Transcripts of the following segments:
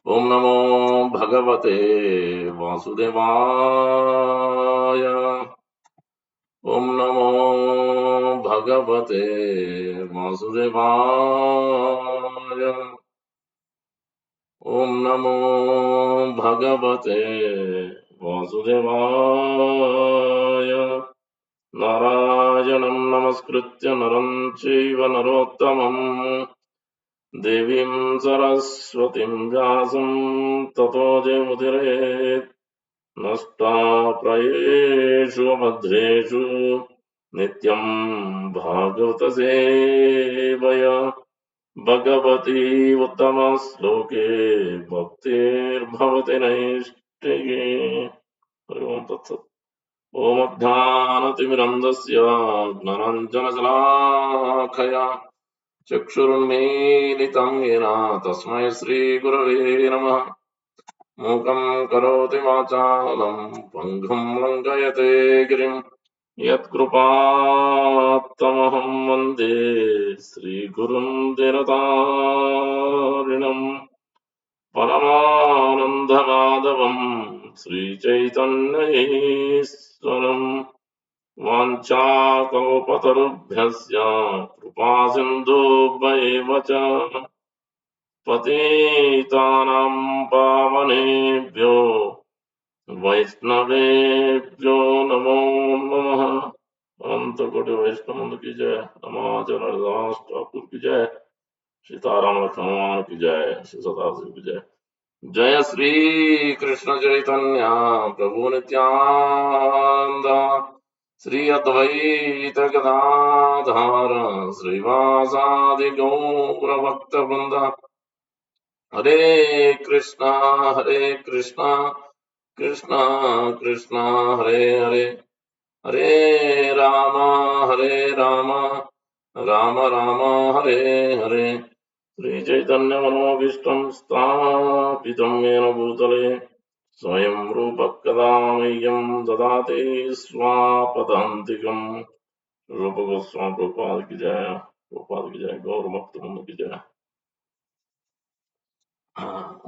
Om Namo Bhagavate Vasudevaya. Om Namo Bhagavate Vasudevaya. Om Namo Bhagavate Vasudevaya. Narayanam Namaskritya Naram Chaiva Narottamam Devim Saraswatim Vyasam Tato Jayamudire नष्टाप्रायेषु भद्रेषु नित्यम् भागवत सेवया भगवती उत्तमश्लोके भक्तिर्भवति नैष्टिके ओम तत्सत् ओम ज्ञानतिमिरन्धस्य ज्ञानाञ्जनशलाखया चक्षुरुन्मीलितं येन तस्मै श्रीगुरवे नमः मूकम् करोति वाचालम् पङ्गुम् लङ्घयते गिरिम् यत्कृपात्तमहम् वन्दे श्रीगुरुम् दिनतारिणम् परमानन्दमाधवम् श्रीचैतन्यईश्वरम् वाञ्छाकल्पतरुभ्यश्च कृपासिन्धुभ्यैव च पतितानाम् पावनेभ्यो वैष्णवेभ्यो नमो नमः। अनंत कोटि वैष्णव की जय। नमाचरण दास ठाकुर की जय। सीताराम लक्ष्मण की जय। श्री सदाशिव की जय। जय श्री कृष्ण चैतन्य प्रभु नित्यानंद श्री अद्वैत गदाधर श्रीवासादि गौर भक्त वृंद हरे कृष्णा कृष्णा कृष्णा हरे हरे हरे राम राम राम हरे हरे श्री चैतन्य मनोभीष्टं स्थापितं येन भूतले स्वयं रूप कदा मह्यं ददाति स्वापदान्तिकम्। रूप गोस्वामी प्रभुपाद की जय गौर भक्त की जय।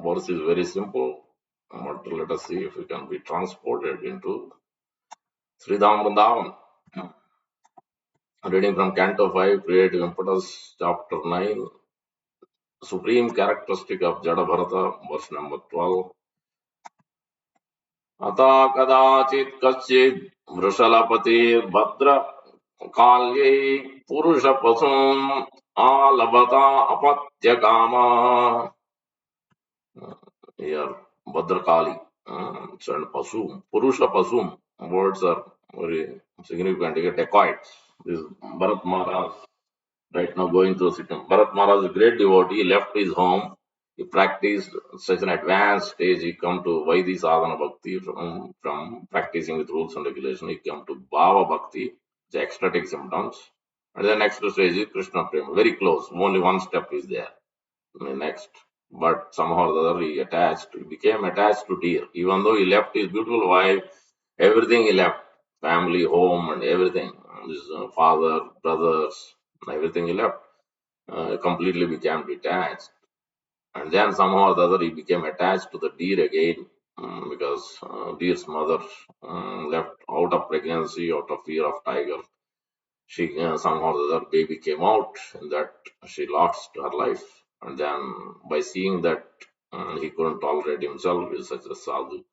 Verse is very simple, but let us see if we can be transported into Sridham Vrindavan. Reading from Canto 5, Creative Impetus, Chapter 9, Supreme Characteristic of Jada Bharata, verse number 12. Ata kadachit kaschid vrishalapati bhadra kalye purusha pasum alabata apatya kama. Here, Bhadrakali, and Pasum, Purusha Pasum, words are very significant. You get dacoits. This Bharat Maharaj, right now going through Sikkim. Bharat Maharaj is a great devotee, left his home. He practiced such an advanced stage. He come to Vaidhi Sadhana Bhakti from practicing with rules and regulation. He come to Bhava Bhakti, the ecstatic symptoms. And the next stage is Krishna Prema, very close. Only one step is there. Next, but somehow or the other he became attached to deer. Even though he left his beautiful wife, everything he left, family, home, and everything, his father, brothers, everything he left, completely became detached. And then somehow or the other he became attached to the deer again, because deer's mother left out of pregnancy, out of fear of tiger. She somehow the other baby came out, and that she lost her life. And then by seeing that he couldn't tolerate himself with such a sadhu,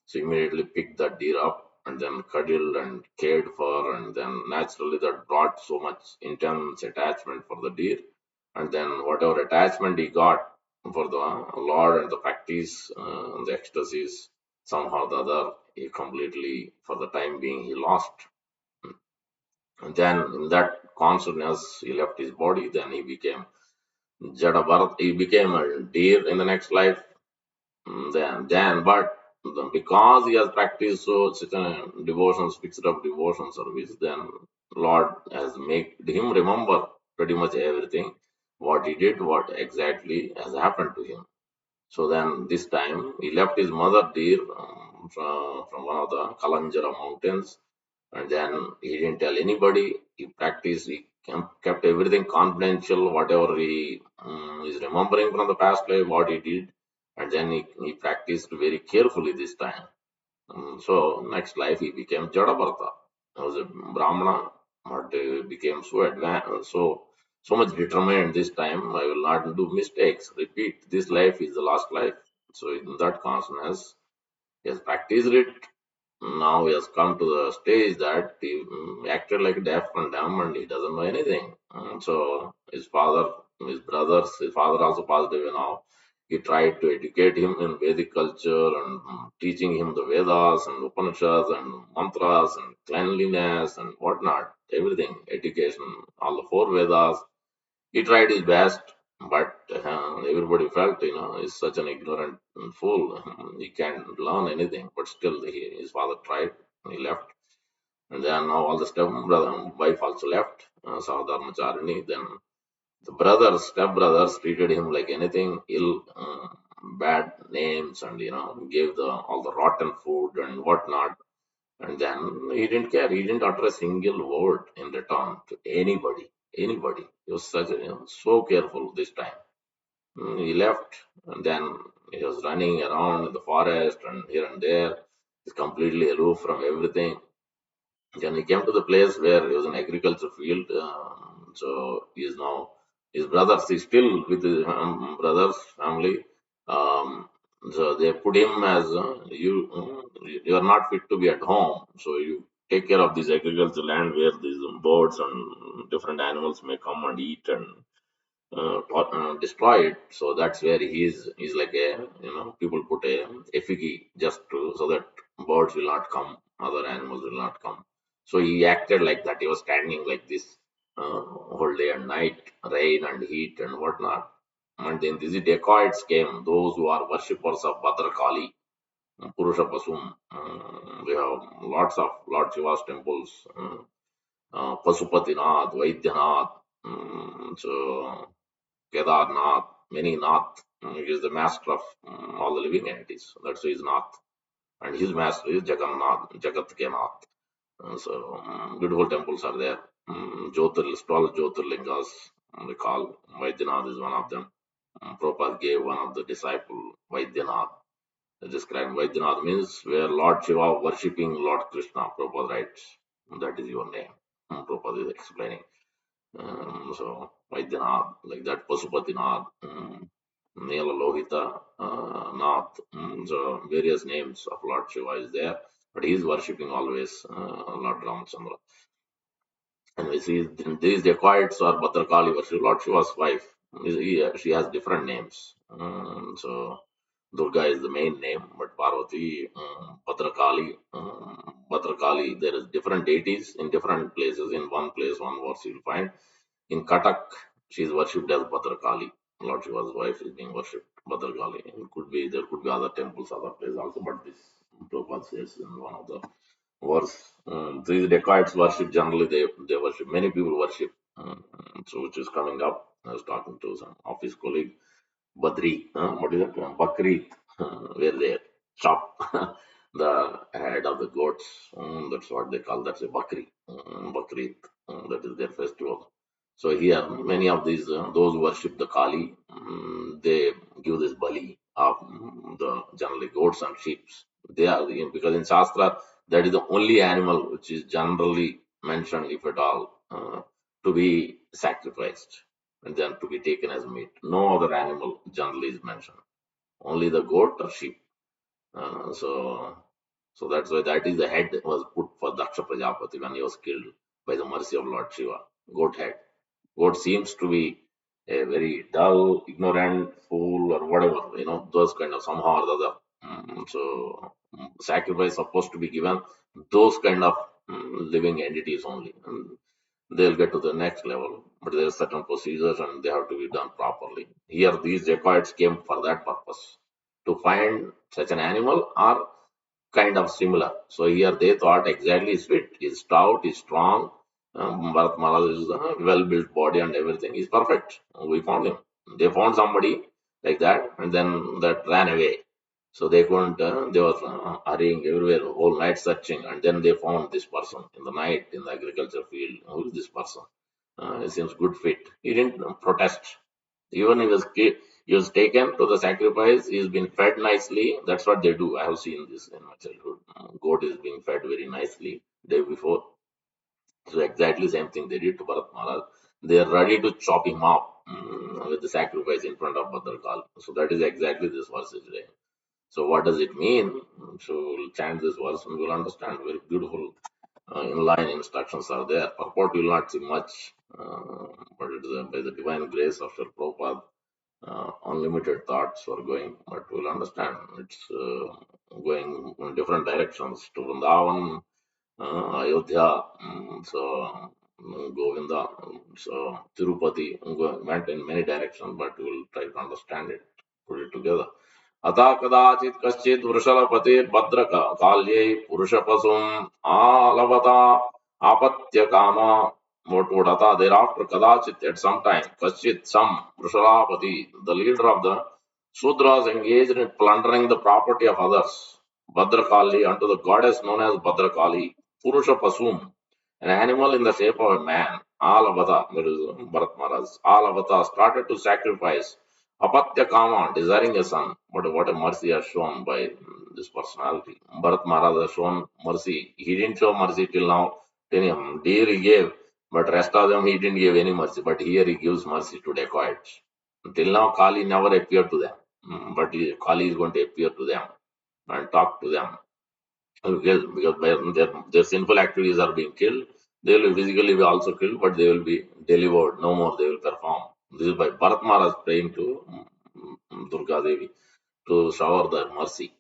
so immediately picked that deer up and then cuddled and cared for, and then naturally that brought so much intense attachment for the deer. And then whatever attachment he got for the Lord and the practice, the ecstasies, somehow the other he completely, for the time being, he lost. And then in that consciousness, he left his body. Then he became Jada Bharat. He became a deer in the next life. But because he has practiced such a devotions, fixed up devotion service, then Lord has made him remember pretty much everything, what he did, what exactly has happened to him. So then this time he left his mother deer from one of the Kalanjara mountains, and then he didn't tell anybody. He practiced, he kept everything confidential, whatever he is remembering from the past life, what he did. and then he practiced very carefully this time. So next life he became Jadabarta. He was a Brahmana, but became so advanced, so much determined this time. I will not do mistakes. Repeat, this life is the last life. So in that consciousness, he has practiced it. Now he has come to the stage that he acted like deaf and dumb and he doesn't know anything. So his father, his brothers, his father also passed away now. He tried to educate him in Vedic culture and teaching him the Vedas and Upanishads and mantras and cleanliness and whatnot, everything, education, all the four Vedas. He tried his best, but everybody felt, he's such an ignorant fool. He can't learn anything. But still, his father tried. He left, and then now all the step brother, wife also left. Saudharmacharini. Then the brothers, step brothers, treated him like anything ill, bad names, and gave the all the rotten food and whatnot. And then he didn't care. He didn't utter a single word in return to anybody. Anybody. He was such so careful this time. He left, and then he was running around in the forest and here and there. He's completely aloof from everything. Then he came to the place where he was an agriculture field. So he is now his brothers. He's still with his brothers' family. Um, so they put him as you are not fit to be at home. So you take care of this agriculture land where these birds and different animals may come and eat and destroy it. So that's where he's like a people put a effigy just to so that birds will not come, other animals will not come. So he acted like that. He was standing like this whole day and night, rain and heat and whatnot. And then these dacoits came, those who are worshippers of Bhadrakali, Purusha Pasum. We have lots of Lord Shiva's temples, Pasupatinath, Vaidyanath. So Kedarnath, many Nath. He is the master of all the living entities. That's why he is Nath. And his master is Jagannath, Jagat Ke Nath. So beautiful temples are there. 12 Jyotirlingas, we call Vaidyanath is one of them. Prabhupada gave one of the disciple Vaidyanath. Described Vaidyanath means where Lord Shiva worshipping Lord Krishna. Prabhupada writes, that is your name. Prabhupada is explaining. So Vaidyanath, like that, Pasupatinath, Nila Lohita, Nath, so various names of Lord Shiva is there, but he is worshipping always Lord Ramachandra. And we see these dacoits or Bhadrakali worship Lord Shiva's wife. She has different names. So Durga is the main name, but Parvati, Bhadrakali, Bhadrakali, there is different deities in different places. In one place, one verse you will find. In Katak, she is worshipped as Bhadrakali. Lord Shiva's wife is being worshipped Bhadrakali. There could be other temples, other places also, but this Prabhupada says in one of the verse. These dacoits worship generally they worship. Many people worship. So which is coming up. I was talking to some office colleague. Badri, what is it? Bakri, where they chop the head of the goats. That's what they call. That's a Bakri. Bakri, that is their festival. So here, many of these, those who worship the Kali, they give this bali of the generally goats and sheep. They are because in Shastra that is the only animal which is generally mentioned, if at all, to be sacrificed and then to be taken as meat. No other animal generally is mentioned. Only the goat or sheep. So, that's why that is the head was put for Daksha Prajapati when he was killed by the mercy of Lord Shiva. Goat head. Goat seems to be a very dull, ignorant fool or whatever, those kind of somehow or the other. So, sacrifice supposed to be given those kind of living entities only. They'll get to the next level. But there are certain procedures and they have to be done properly. Here, these dacoits came for that purpose to find such an animal or kind of similar. So here they thought exactly is fit, is stout, is strong. Bharat Maharaj is a well-built body and everything is perfect. We found him. They found somebody like that and then that ran away. So they couldn't, they were hurrying everywhere, whole night searching, and then they found this person in the night in the agriculture field. Who is this person? He seems good fit. He didn't protest. Even he was He was taken to the sacrifice. He's been fed nicely. That's what they do. I have seen this in my childhood. Goat is being fed very nicely day before. So exactly same thing they did to Bharat Maharaj. They are ready to chop him up with the sacrifice in front of Bhadrakal. So that is exactly this verse is there. So what does it mean? So we'll chant this verse and we'll understand. Very beautiful inline instructions are there. Purport you will not see much, but it is by the divine grace of Sri Prabhupada, unlimited thoughts are going, but we'll understand it's going in different directions to Vrindavan, Ayodhya, Govinda, so Tirupati, went in many directions, but we'll try to understand it, put it together. अतः कदाचित् कश्चित् वृषलपतिर्भद्रकाल्यै पुरुषपशुम् आलवता आपत्यकामा Vatata. Thereafter, Kadachit, at some time, Kashchit, some Vrishalapati, the leader of the Sudras, engaged in plundering the property of others. Bhadrakali, unto the goddess known as Bhadrakali, Purusha Pasum, an animal in the shape of a man, Alavata, that is Bharat Maharaj, Alavata started to sacrifice Apatya Kama, desiring a son. But what a mercy has shown by this personality. Bharat Maharaj has shown mercy. He didn't show mercy till now. Till him, deer he gave, but rest of them he didn't give any mercy. But here he gives mercy to dacoits. Till now, Kali never appeared to them. But Kali is going to appear to them and talk to them. Because their sinful activities are being killed. They will physically be also killed, but they will be delivered. No more they will perform. This is by Bharat Maharaj praying to Durga Devi to shower their mercy.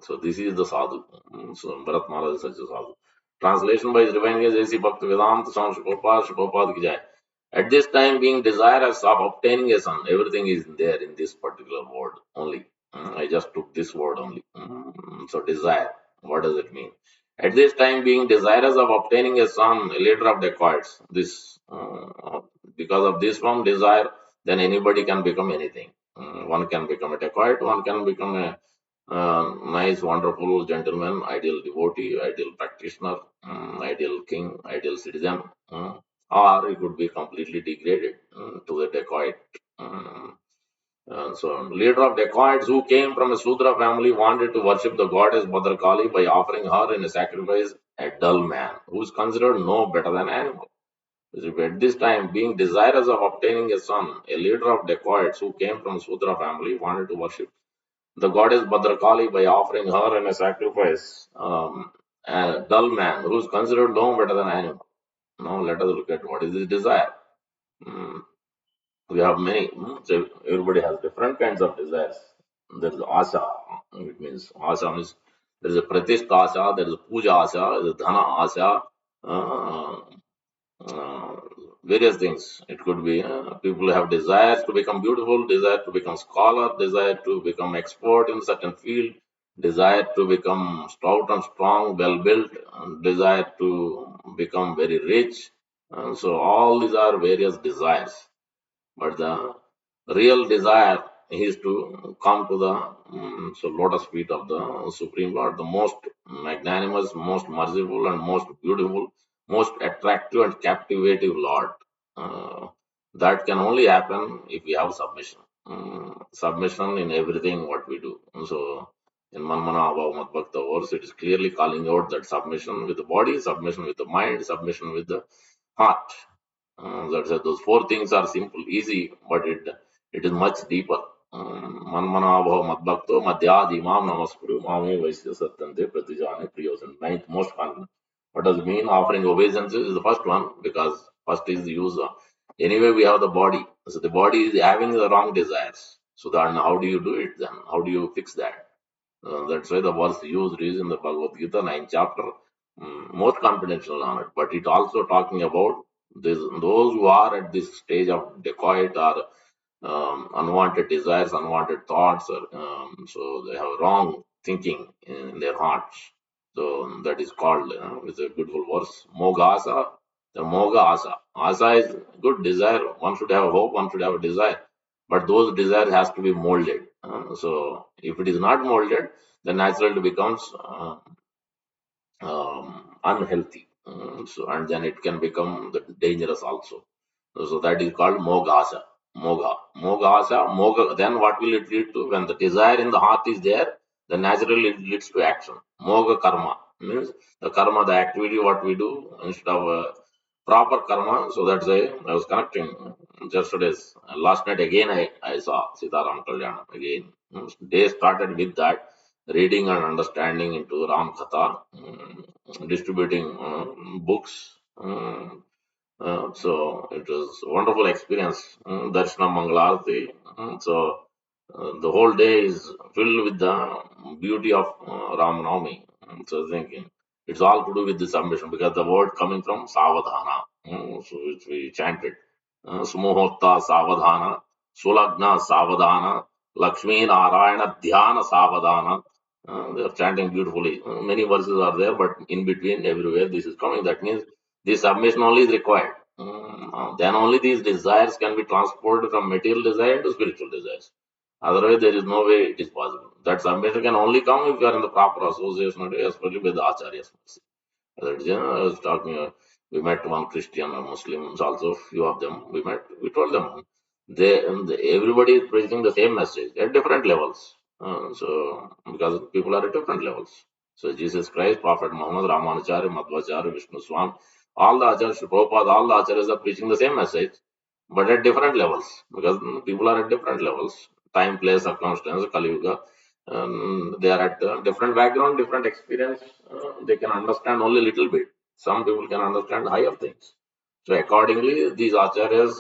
So this is the sadhu. So Bharat Maharaj is such a sadhu. Translation by His Divine Grace A.C. Bhakti Vedanta Swami Shri ki jai. At this time, being desirous of obtaining a son, everything is there in this particular word only. I just took this word only. So desire, what does it mean? At this time, being desirous of obtaining a son, a leader of dacoits, this because of this one desire, then anybody can become anything. One can become a dacoit, one can become a nice, wonderful gentleman, ideal devotee, ideal practitioner, ideal king, ideal citizen, or he could be completely degraded to the dacoit. Um, so, leader of dacoits who came from a Sudra family wanted to worship the goddess Bhadrakali by offering her in a sacrifice a dull man who is considered no better than animal. At this time, being desirous of obtaining a son, a leader of dacoits who came from Sudra family wanted to worship the goddess Bhadrakali by offering her in a sacrifice a dull man who is considered no better than animal. Now let us look at what is his desire. Mm, we have many. So everybody has different kinds of desires. There is asha. It means asha means there is a pratishta asha, there is a puja asha, there is a dhana asha. Uh, uh, Various things. It could be people have desires to become beautiful, desire to become scholar, desire to become expert in certain field, desire to become stout and strong, well built, desire to become very rich. So all these are various desires. But the real desire is to come to the lotus feet of the Supreme Lord, the most magnanimous, most merciful, and most beautiful, most attractive and captivating Lord. Uh, that can only happen if we have submission. Submission in everything what we do. So in Manmana Abhav Mat Bhakta verse, it is clearly calling out that submission with the body, submission with the mind, submission with the heart. Those four things are simple, easy, but it is much deeper. Manmanabhav madbhakto madhyad imam namaskuru mame vaisya satyante pratijane priyosan. Ninth most common. What does it mean? Offering obeisances is the first one because first is the use. Anyway, we have the body. So the body is having the wrong desires. So then how do you do it then? How do you fix that? That's why the verse used is in the Bhagavad Gita, 9th chapter, most confidential on it. But it also talking about those who are at this stage of dacoit or unwanted desires, unwanted thoughts, or so they have wrong thinking in their hearts. So that is called, with a beautiful verse, Mogasa, the Moga Asa. Asa is good desire. One should have hope, one should have a desire. But those desires has to be molded. So if it is not molded, then naturally it becomes unhealthy. So and then it can become dangerous also. So that is called Mogasa. Moga. Mogasa, moga. Then what will it lead to? When the desire in the heart is there, then naturally it leads to action. Moga karma means the karma, the activity, what we do instead of proper karma. So that's why I was connecting yesterday's. Last night again I saw Sitaram Kalyanam again. Day started with that reading and understanding into Ram Katha, distributing books. So it was a wonderful experience. Darshana Mangalarti. So the whole day is filled with the beauty of Ram Navami. So thinking it's all to do with this ambition because the word coming from Savadhana, so which we chanted. Sumohotta Savadhana, Sulagna Savadhana, Lakshmi Narayana Dhyana Savadhana. They are chanting beautifully. Many verses are there, but in between, everywhere, this is coming. That means this submission only is required. Then only these desires can be transported from material desire to spiritual desires. Otherwise, there is no way it is possible. That submission can only come if you are in the proper association, especially with the acharyas. That, I was talking, we met one Christian or Muslims also, few of them. We met, we told them, everybody is preaching the same message at different levels. So, because people are at different levels. So, Jesus Christ, Prophet Muhammad, Ramanacharya, Madhvacharya, Vishnu Swami, all the acharyas, Prabhupada, all the acharyas are preaching the same message, but at different levels, because people are at different levels. Time, place, circumstance, Kali Yuga, they are at different background, different experience. They can understand only little bit. Some people can understand higher things. So accordingly, these acharyas,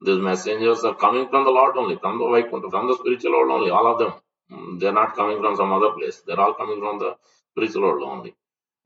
these messengers are coming from the Lord only, from the Vaikuntha, from the spiritual world only, all of them. They're not coming from some other place. They're all coming from the spiritual world only.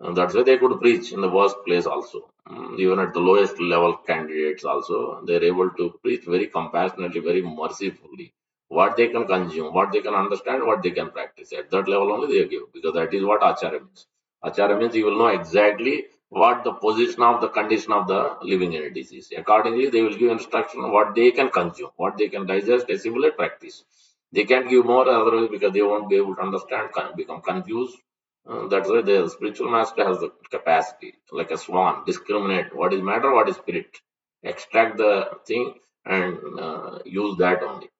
And that's why they could preach in the worst place also. Even at the lowest level candidates also, they're able to preach very compassionately, very mercifully. What they can consume, what they can understand, what they can practice. At that level only they give, because that is what Acharya means. Acharya means you will know exactly what the position of the condition of the living entities is. Accordingly, they will give instruction on what they can consume, what they can digest, assimilate, practice. They can't give more otherwise because they won't be able to understand, become confused. That's why the spiritual master has the capacity, like a swan, discriminate what is matter, what is spirit, extract the thing and use that only.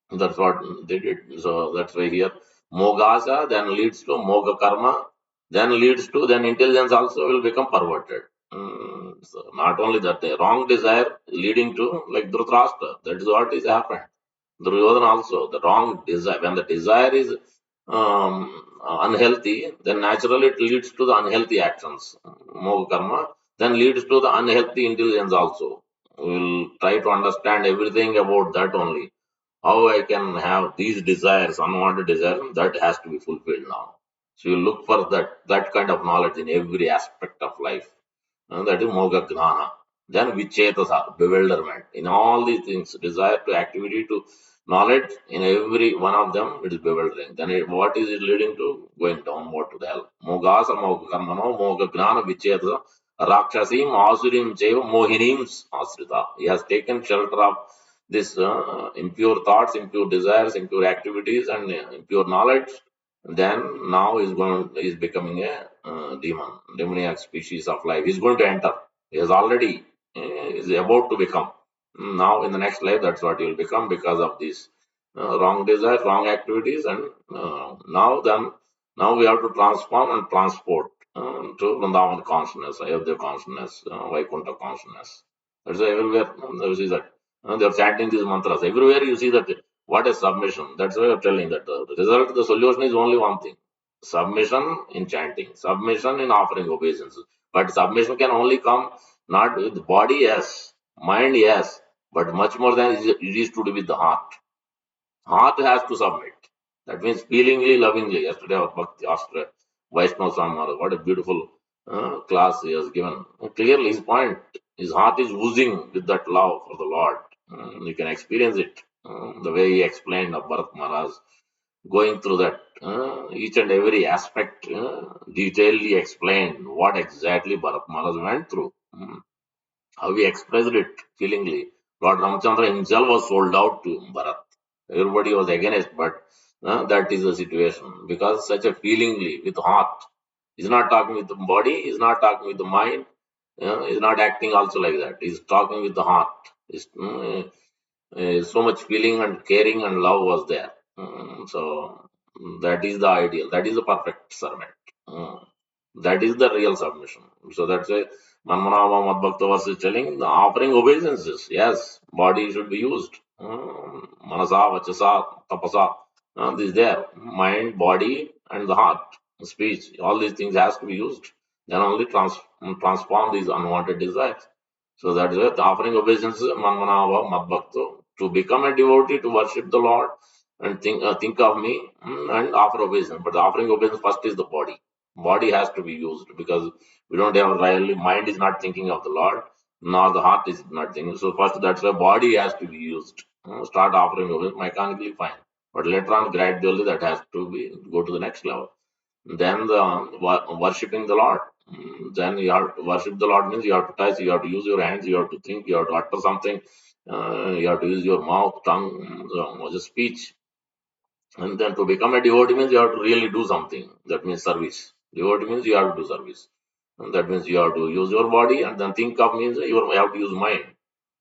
That's what they did. So that's why here Mogasa then leads to Moga Karma, then leads to then intelligence also will become perverted. So not only that, the wrong desire leading to like Dhritarashtra. That is what is happened. Duryodhana also, the wrong desire. When the desire is unhealthy, then naturally it leads to the unhealthy actions. Moga karma then leads to the unhealthy intelligence also. We will try to understand everything about that only. How I can have these desires, unwanted desires, that has to be fulfilled now. So you look for that kind of knowledge in every aspect of life. That is moga gnana. Then vichetasa, bewilderment. In all these things, desire to activity to knowledge, in every one of them, it is bewildering. Then what is it leading to? Going downward to the hell. Mogasa, moga karmano, moga gnana, vichetasa, rakshasim, asurim, cheva, mohinim, asrita. He has taken shelter of this impure thoughts, impure desires, impure activities, and impure knowledge. Then now he's becoming a demon, demoniac species of life. He's going to enter. He has already is about to become. Now in the next life, that's what he will become because of these wrong desires, wrong activities, and now we have to transform and transport to Vrindavan consciousness, Ayodhya consciousness, Vaikuntha consciousness. That's why everywhere you see that they're chanting these mantras. Everywhere you see that what is submission. That's why I'm telling that the result, the solution is only one thing: submission in chanting, submission in offering obeisances. But submission can only come not with the body, yes, mind, yes, but much more than it is to do with the heart. Heart has to submit. That means feelingly, lovingly. Yesterday, our Bhakti asked Vaishnava Swami Maharaj, what a beautiful class he has given. Clearly, his point, his heart is oozing with that love for the Lord. You can experience it. The way he explained of Bharat Maharaj, going through that, each and every aspect, detailedly explained what exactly Bharat Maharaj went through. How he expressed it feelingly. Lord Ramchandra himself was sold out to Bharat. Everybody was against, but that is the situation. Because such a feelingly, with heart, he's not talking with the body, he's not talking with the mind, he's not acting also like that. He's talking with the heart. So much feeling and caring and love was there. So that is the ideal. That is the perfect servant. Mm. That is the real submission. So that's why Manmanava Madbhakta verse is telling the offering obeisances. Yes, body should be used. Manasa, Vachasa, Tapasa. This is there. Mind, body, and the heart, speech. All these things has to be used. Then only transform these unwanted desires. So that is why the offering obeisances, Manmanava Madbhakta. To become a devotee, to worship the Lord and think of me and offer obeisance. But the offering obeisance first is the body has to be used because we don't have really mind is not thinking of the Lord, nor the heart is not thinking. So first that's why body has to be used. Start offering of it mechanically fine, but later on gradually that has to be go to the next level. Then the worshipping the Lord. Then you have to worship the Lord means you have to touch, you have to use your hands, you have to think, you have to utter something, you have to use your mouth, tongue, the speech, and then to become a devotee means you have to really do something. That means service. Devotee means you have to do service. And that means you have to use your body, and then think of means you have to use mind.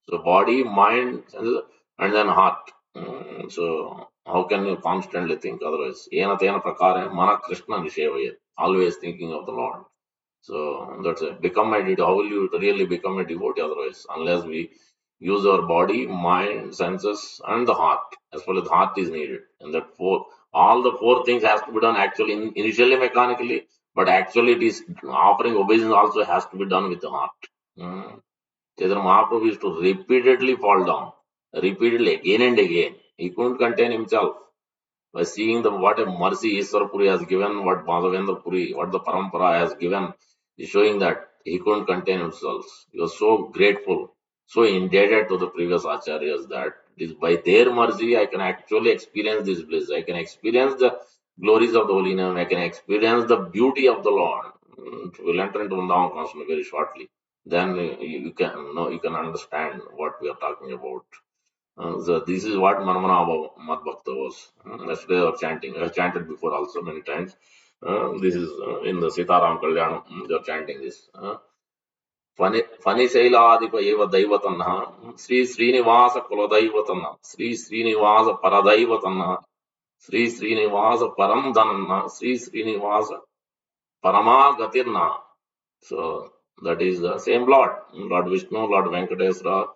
So body, mind, and then heart. So how can you constantly think otherwise? Yena tena prakare mana Krishna nishevaya. Always thinking of the Lord. So that's it. Become a devotee. How will you really become a devotee otherwise? Unless we use our body, mind, senses, and the heart. As well as the heart is needed. And that all the four things has to be done actually initially mechanically, but actually it is offering obeisance also has to be done with the heart. Mm. Chaitanya Mahaprabhu used to repeatedly fall down, repeatedly again and again. He couldn't contain himself by seeing the what a mercy Iswar Puri has given, what Madhavendra Puri, what the Parampara has given, is showing that he couldn't contain himself. He was so grateful, so indebted to the previous acharyas that it is by their mercy I can actually experience this bliss. I can experience the glories of the Holy Name. I can experience the beauty of the Lord. We'll enter into Vrindavan constantly very shortly. Then you can know you can understand what we are talking about. So this is what Manmana Madbhakta was. Yesterday they were chanting. I have chanted before also many times. This is in the Sitaram Kalyanam. They are chanting this. Fani Shailadipa Eva Daivatanha, Sri Srinivasa Kuladaivatanha, Sri Srinivasa Paradaivatanha, Sri Srinivasa Paramdhanana, Sri Srinivasa Paramagatirna. So that is the same Lord. Lord Vishnu, Lord Venkateswara,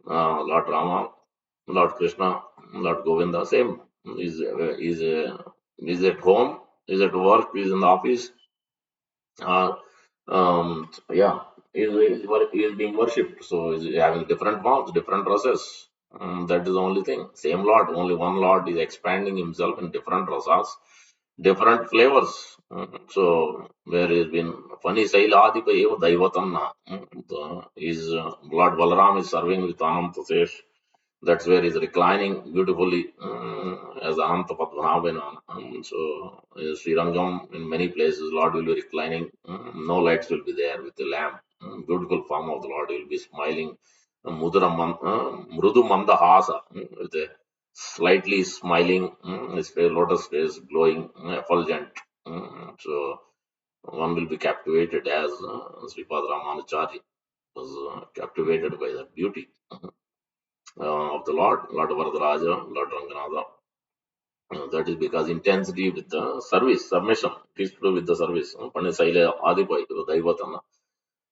Lord Rama, Lord Krishna, Lord Govinda, same. Is at home, is at work, is in the office, yeah, he is being worshipped. So is having different forms, different process. That is the only thing. Same Lord, only one Lord is expanding himself in different rasas, different flavors. So there has been funny Sailadika Eva Daivatanna. Is Lord Balaram is serving with Ananta Sesh. That's where he's reclining beautifully as Ananta Padmanabhina. So, Sri Rangam, in many places, Lord will be reclining. No lights will be there with the lamp. Beautiful form of the Lord. He will be smiling. Mrudu Mandahasa, with a slightly smiling, his face, lotus face glowing, effulgent. So, one will be captivated as Sripad Ramanacharya was captivated by that beauty of the Lord Varadaraja, Lord Ranganatha. That is because intensity with the service, submission, it is to do with the service. Pandisaila Adipai, Daivatana,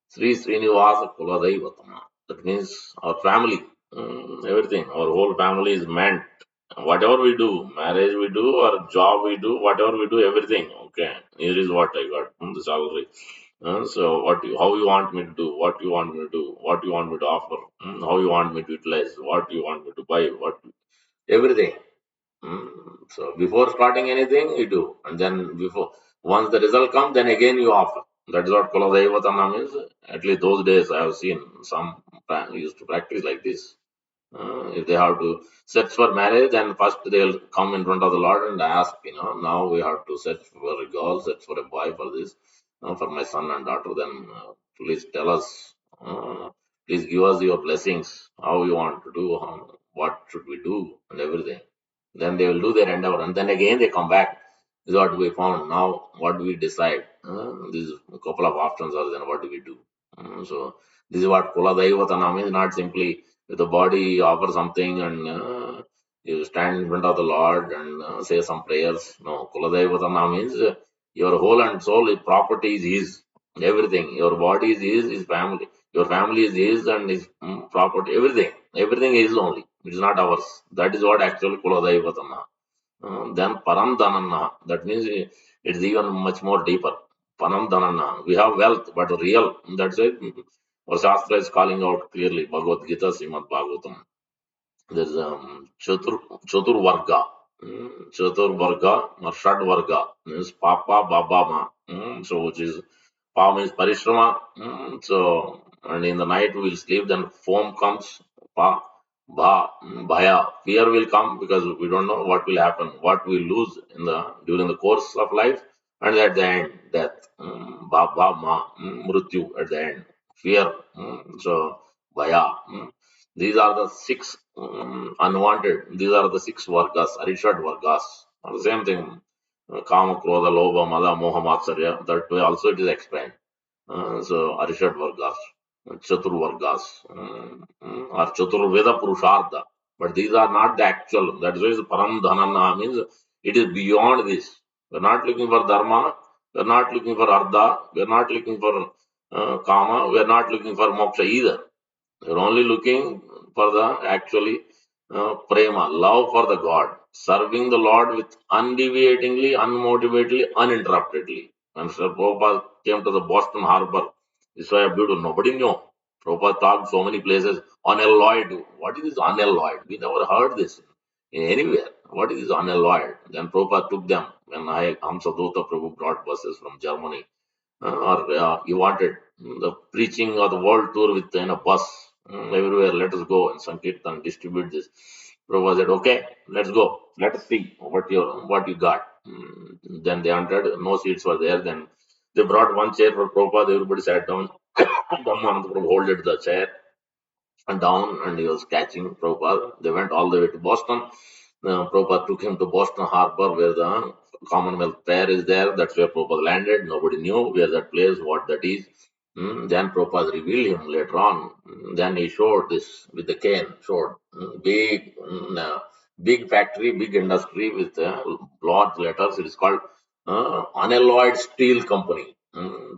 Sri Srinivasa Kula Daivatana. That means our family, everything, our whole family is meant. Whatever we do, marriage we do, or job we do, whatever we do, everything. Okay, here is what I got, the salary. So, how you want me to do, what you want me to do, what you want me to offer, how you want me to utilize, what you want me to buy, what everything. So before starting anything, you do, and then before once the result comes, then again you offer. That's what Kuladaivatana means. At least those days, I have seen some used to practice like this. If they have to search for marriage, then first they'll come in front of the Lord and ask, now we have to search for a girl, search for a boy for this, for my son and daughter. Then please tell us, please give us your blessings, how you want to do, what should we do, and everything. Then they will do their endeavor, and then again they come back. This is what we found. Now, what do we decide? This is a couple of options are then what do we do? So this is what Kula Daivatana means, not simply With the body, offer something and you stand in front of the Lord and say some prayers. No, Kuladaivatana means your whole and soul property is His. Everything. Your body is His family. Your family is His and His property. Everything. Everything is only. It is not ours. That is what actually Kuladaivatana. Then Param Dhanana. That means it's even much more deeper. Param Dhanana. We have wealth, but real. That's it. Our Shastra is calling out clearly. Bhagavad Gita, Srimad Bhagavatam. There's Chatur Varga. Chatur Varga or Shad Varga. Means Papa, Baba, Ma. So which is Pa means Parishrama. So and in the night we'll sleep, then foam comes. Pa, Bha, Bhaya. Fear will come because we don't know what will happen, what we lose in the during the course of life, and at the end, death. Bha, Bha, Ma, Mrityu at the end. Fear. So Bhaya. These are the six unwanted. These are the six vargas, Arishad vargas. The same thing. Kama, Krodha, Lobha, Mada, Moha, Matsarya. That way also it is explained. So Arishad Vargas, Chatur Vargas, or Chatur Veda Purushartha. But these are not the actual. That is why Param Dhanana means it is beyond this. We are not looking for Dharma, we are not looking for Artha, we are not looking for Kama, we are not looking for Moksha either. You're only looking for the actually prema, love for the God, serving the Lord with undeviatingly, unmotivatedly, uninterruptedly. When Sir Prabhupada came to the Boston Harbor, this was beautiful. Nobody knew. Prabhupada talked so many places. Unalloyed. What is this unalloyed? We never heard this anywhere. What is this unalloyed? Then Prabhupada took them. When Hamsadota Prabhu brought buses from Germany or you wanted the preaching or the world tour with in a bus everywhere. Let us go and Sankirtan distribute this. Prabhupada said, "Okay, let's go. Let us see what you got." Then they entered. No seats were there. Then they brought one chair for Prabhupada. Everybody sat down. Brahmananda Prabhu holded the chair and down and he was catching Prabhupada. They went all the way to Boston. Prabhupada took him to Boston Harbor where the Commonwealth Fair is there. That's where Prabhupada landed. Nobody knew where that place, what that is. Then Prabhupada revealed him later on. Then he showed this with the cane, showed big factory, big industry with large letters. It is called Unalloyed Steel Company.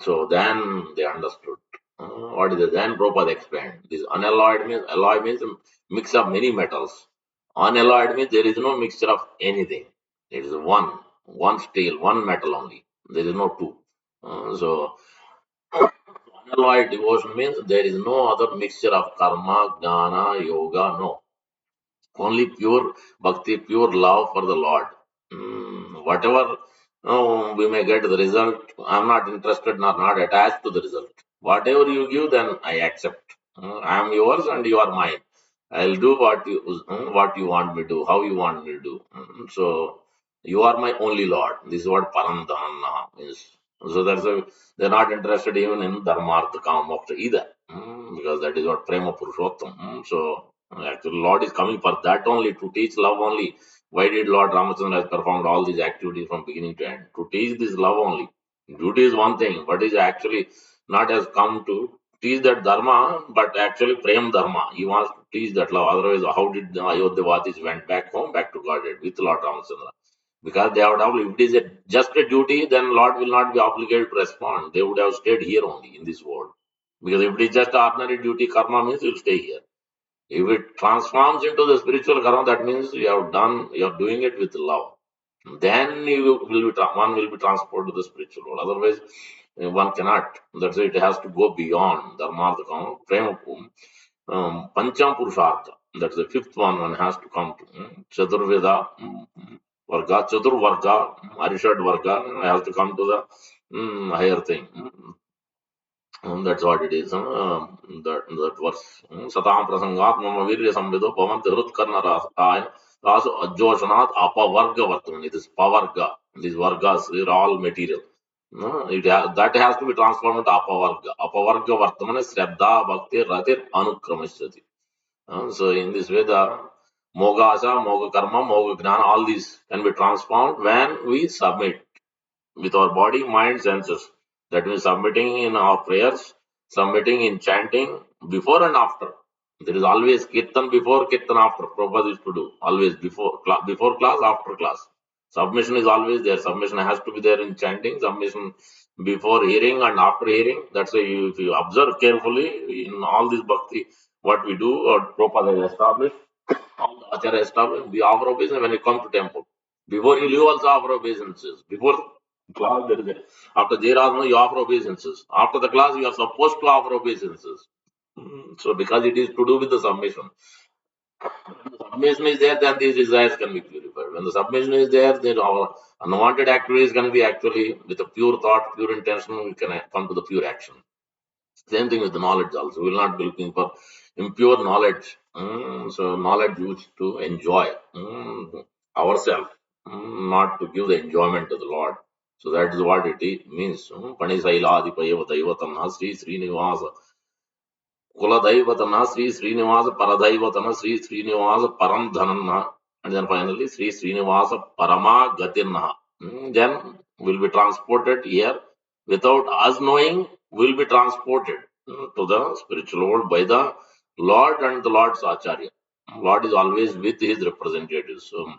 So then they understood. What is it? Then Prabhupada explained. This unalloyed means, alloy means mix of many metals. Unalloyed means there is no mixture of anything. It is one steel, one metal only. There is no two. So unalloyed devotion means there is no other mixture of karma, jnana, yoga, no. Only pure bhakti, pure love for the Lord. Whatever we may get the result, I'm not interested nor not attached to the result. Whatever you give, then I accept. I am yours and you are mine. I'll do what you want me to do, how you want me to do. So you are my only Lord. This is what Paramdhanana means. So they're not interested even in Dharmartha Kama Moksha either, because that is what Prema Purushottam. So actually, Lord is coming for that only, to teach love only. Why did Lord Ramachandra has performed all these activities from beginning to end? To teach this love only. Duty is one thing, but is actually not has come to teach that dharma, but actually prem dharma. He wants to teach that love. Otherwise, how did the Ayodhyavatis went back home, back to Godhead with Lord Ramachandra? Because they would have, if it is just a duty, then Lord will not be obligated to respond. They would have stayed here only in this world. Because if it is just ordinary duty, karma means you will stay here. If it transforms into the spiritual karma, that means you are doing it with love. Then one will be transported to the spiritual world. Otherwise, one cannot. That's why it has to go beyond dharma, prema, pancham purushartha. That's the fifth one has to come to. Chaturveda, varga, chatur varga, arishad varga, has to come to the higher thing. That's what it is. That verse. Satam prasangat mama virya samvido bhavanti hrutkarna rasaya rasu ajoshanat apavarga vartmani. This pavarga, these vargas, these are all material. That has to be transformed into apavarga. Apavarga vartmani sraddha bhakti ratir anukramashyati. So in this way, the moga asa, moga karma, moga gnana, all these can be transformed when we submit with our body, mind, senses. That means submitting in our prayers, submitting in chanting, before and after. There is always kirtan before, kirtan after. Prabhupada used to do always before class, after class. Submission is always there. Submission has to be there in chanting. Submission before hearing and after hearing. That's why if you observe carefully in all this bhakti, what we do, or Prabhupada has established, all the acharya established, we offer obeisance when we come to temple. Before you leave, also offer obeisances. Before class, there is after Jairazma, you offer obeisances. After the class, you are supposed to offer obeisances. So because it is to do with the submission. When the submission is there, then these desires can be purified. When the submission is there, then our unwanted activities can be actually with a pure thought, pure intention, we can come to the pure action. Same thing with the knowledge also. We will not be looking for impure knowledge. So knowledge used to enjoy ourselves, not to give the enjoyment to the Lord. So that is what means. Panisailadipayev Daivatamna Sri Srinivasa Kuladaivatana Sri Srinivasa Paradaivatana Sri Srinivasa Param Dhanana, and then finally Sri Srinivasa Parama Gatirna. Then will be transported here without us knowing, will be transported to the spiritual world by the Lord and the Lord's Acharya. Lord is always with his representatives. So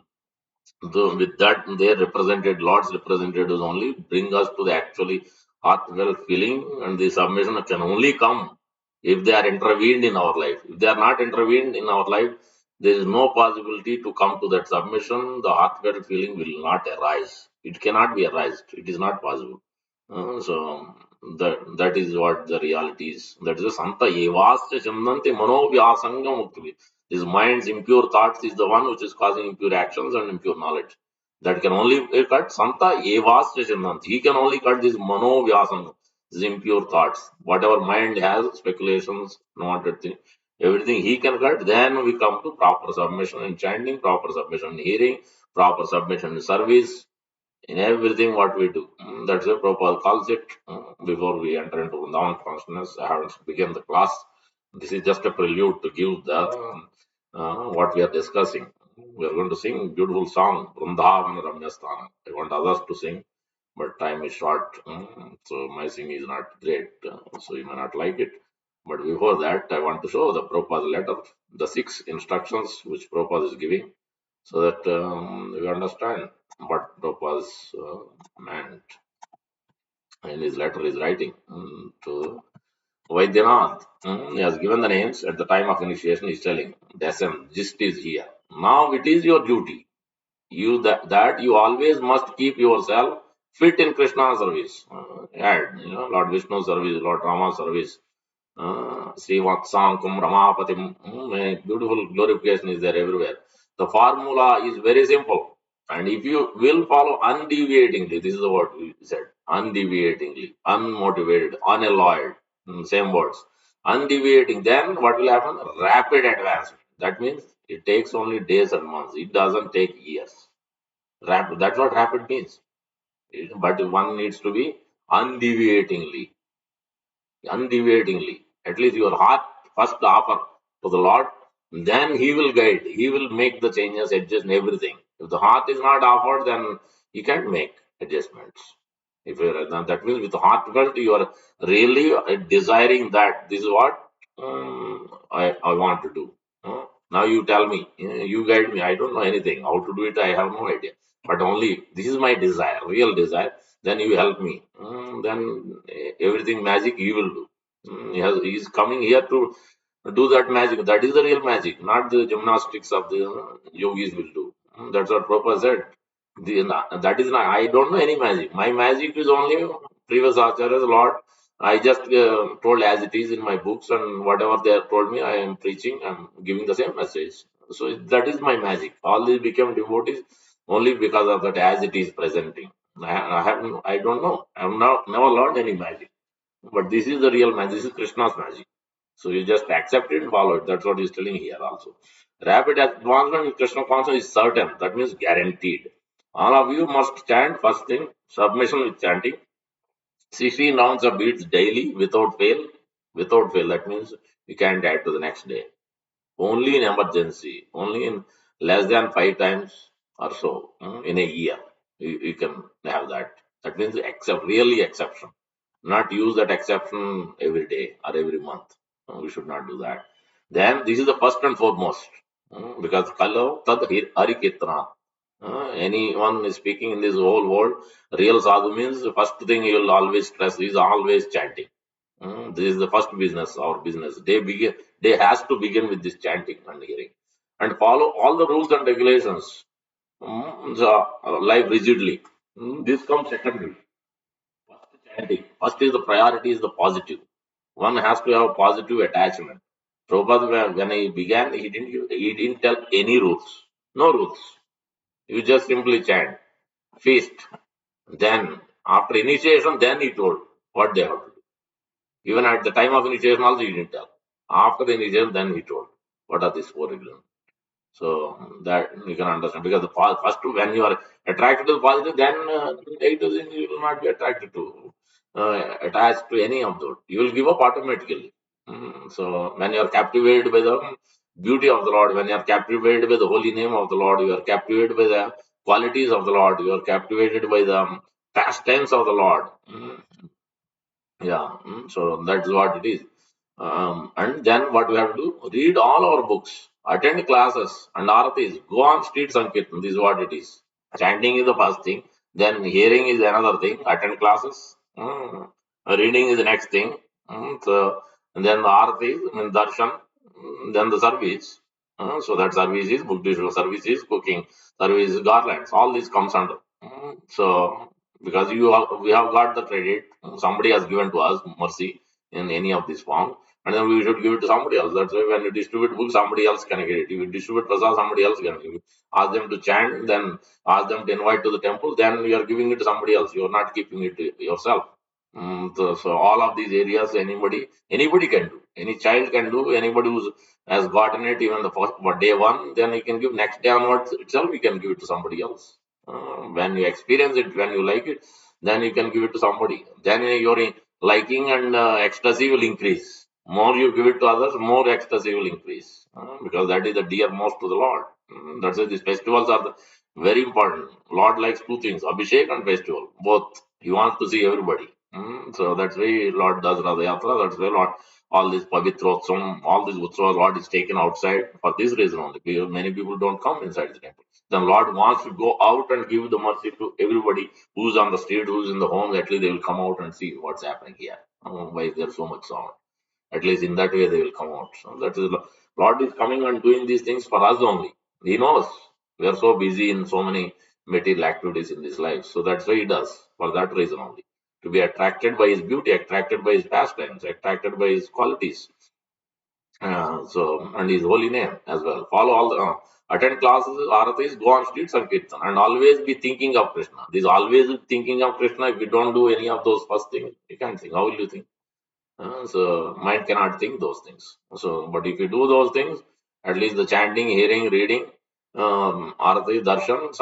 with that, their represented Lord's representatives only bring us to the actually heartfelt feeling, and the submission can only come if they are intervened in our life. If they are not intervened in our life, there is no possibility to come to that submission. The heartfelt feeling will not arise. It cannot be arised. It is not possible. So that is what the reality is. That is the Santa Evasya Chandante Mano Vyasangam Mukti. His mind's impure thoughts is the one which is causing impure actions and impure knowledge. That can only cut Santa Evasya Chandante. He can only cut this Mano Vyasangam, these impure thoughts. Whatever mind has, speculations, unwanted thing, everything he can cut. Then we come to proper submission in chanting, proper submission in hearing, proper submission in service, in everything what we do. That's a proper calls it. Before we enter into Vrindavan consciousness, I haven't begun the class. This is just a prelude to give the what we are discussing. We are going to sing beautiful song, Vrindavan Ramyasthana. I want others to sing, but time is short, so my singing is not great, so you may not like it. But before that, I want to show the Prabhupada's letter, the 6 instructions which Prabhupada is giving, so that we understand what Prabhupada's meant. In his letter, is writing to Vaidyanath. He has given the names at the time of initiation. He's telling, Dasan, gist is here. Now it is your duty. That you always must keep yourself fit in Krishna service. Lord Vishnu service, Lord Rama service, Srivatsankum Ramapatim. Beautiful glorification is there everywhere. The formula is very simple. And if you will follow undeviatingly, this is the word we said, undeviatingly, unmotivated, unalloyed, same words, undeviating, then what will happen? Rapid advancement. That means it takes only days and months. It doesn't take years. Rapid, that's what rapid means. But one needs to be undeviatingly, undeviatingly. At least your heart first offer to the Lord, then He will guide. He will make the changes, adjust everything. If the heart is not offered, then you can't make adjustments. If you're, that means with heartfelt, you are really desiring that this is what I want to do. Now you tell me, you guide me. I don't know anything. How to do it, I have no idea. But only this is my desire, real desire. Then you help me. Then everything magic you will do. He is coming here to do that magic. That is the real magic, not the gymnastics of the yogis will do. That's what Prabhupada said. That is not, I don't know any magic. My magic is only previous acharyas, Lord. I just told as it is in my books, and whatever they have told me, I am preaching, I'm giving the same message. So that is my magic. All these became devotees only because of that as it is presenting. I don't know. I have not never learned any magic. But this is the real magic. This is Krishna's magic. So you just accept it and follow it. That's what he's telling here also. Rapid advancement in Krishna consciousness is certain. That means guaranteed. All of you must chant first thing, submission with chanting. 16 rounds of beads daily without fail. Without fail. That means you can't add to the next day. Only in emergency. Only in less than 5 times or so in a year. You can have that. That means really exception. Not use that exception every day or every month. We should not do that. Then this is the first and foremost. Because Kalo Tad Harikirtana. Anyone is speaking in this whole world, real sadhu means the first thing you will always stress is always chanting. This is the first business, our business. They has to begin with this chanting and hearing, and follow all the rules and regulations. Life rigidly. This comes secondary. First chanting. First is the priority is the positive. One has to have a positive attachment. Prabhupada, when he began, he didn't tell any rules. No rules. You just simply chant, feast. Then, after initiation, then he told what they have to do. Even at the time of initiation, also he didn't tell. After the initiation, then he told what are these four religions. So that you can understand because the first when you are attracted to the positive, then negative things you will not be attracted to, attached to any of those. You will give up automatically. So when you are captivated by the beauty of the Lord, when you are captivated by the holy name of the Lord, you are captivated by the qualities of the Lord, you are captivated by the pastimes of the Lord. Yeah, so that's what it is. And then what we have to do? Read all our books, attend classes and aratis, go on street sankirtan. This is what it is. Chanting is the first thing, then hearing is another thing, attend classes, reading is the next thing. So, and then the aratis, darshan, then the service. So that service is book distribution, service is cooking, service is garlands, all this comes under. So because we have got the credit, somebody has given to us mercy in any of this form, and then we should give it to somebody else. That's why when you distribute books, somebody else can get it. If you distribute prasad, somebody else can give it. Ask them to chant, then ask them to invite to the temple, then you are giving it to somebody else. You are not keeping it to yourself. So all of these areas, anybody can do. Any child can do. Anybody who has gotten it, even the first day one, then he can give. Next day onwards itself, he can give it to somebody else. When you experience it, when you like it, then you can give it to somebody. Then your liking and ecstasy will increase. More you give it to others, more ecstasy will increase. Because that is the dear most to the Lord. That's why these festivals are very important. Lord likes two things: Abhishek and festival. Both. He wants to see everybody. So that's why Lord does Radha Yatra. That's why Lord all these Pavitrotsam, all these Utsavas, Lord is taken outside for this reason only. Because many people don't come inside the temple. The Lord wants to go out and give the mercy to everybody who's on the street, who's in the homes. At least they will come out and see what's happening here. Why is there so much sound? At least in that way they will come out. So that is Lord is coming and doing these things for us only. He knows we are so busy in so many material activities in this life. So that's why he does for that reason only. To be attracted by his beauty, attracted by his pastimes, attracted by his qualities. So and his holy name as well. Follow all the attend classes, aratis, go on streets and kirtan, and always be thinking of Krishna. This always thinking of Krishna. If you don't do any of those first things, you can't think. How will you think? So mind cannot think those things. So, but if you do those things, at least the chanting, hearing, reading, arati, darshan,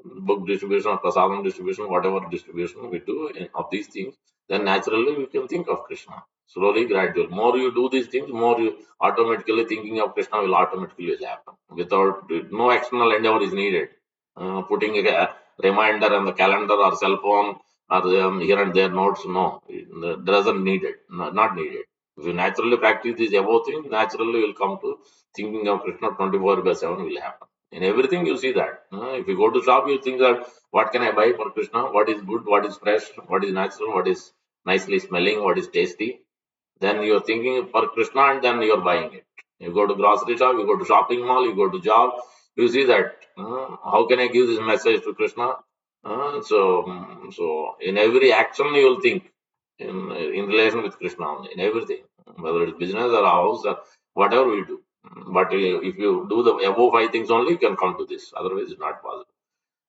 book distribution, or prasadam distribution, whatever distribution we do of these things, then naturally we can think of Krishna. Slowly, gradual. More you do these things, more you automatically thinking of Krishna will automatically happen. Without no external endeavor is needed. Putting a reminder on the calendar or cell phone or here and there notes, no, it doesn't need it, not needed. If you naturally practice these above things, naturally will come to thinking of Krishna 24/7 will happen. In everything you see that. If you go to shop, you think that what can I buy for Krishna? What is good? What is fresh? What is natural? What is nicely smelling? What is tasty? Then you're thinking for Krishna and then you're buying it. You go to grocery shop, you go to shopping mall, you go to job, you see that. How can I give this message to Krishna? So in every action you will think in relation with Krishna only, in everything, whether it's business or house or whatever we do. But if you do the above five things only, you can come to this. Otherwise, it's not possible.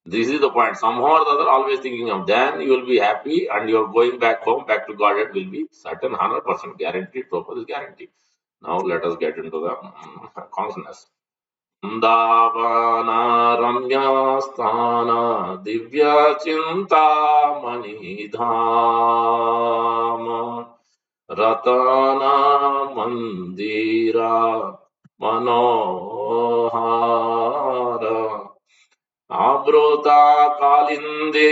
This is the point. Somehow or the other, always thinking of. Then you will be happy, and you're going back home, back to Godhead will be certain 100% guaranteed. Prabhupada is guaranteed. Now let us get into the consciousness. Vrindavan Ramya Sthana Divya Chinta Manidhama Ratana Mandira Manohara Abrota Kalinde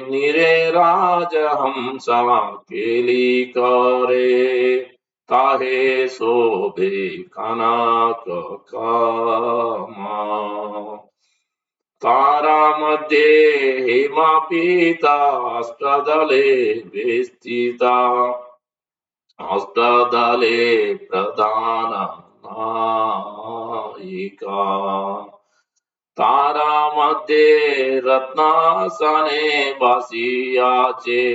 Nire Raja Hamsa Keli Kare ताहे शोभे कनक कामा तारामध्ये हेमापीताष्टदले विस्थिता अष्टदले प्रधान नायिका तारामध्ये रत्नासने बसियाचे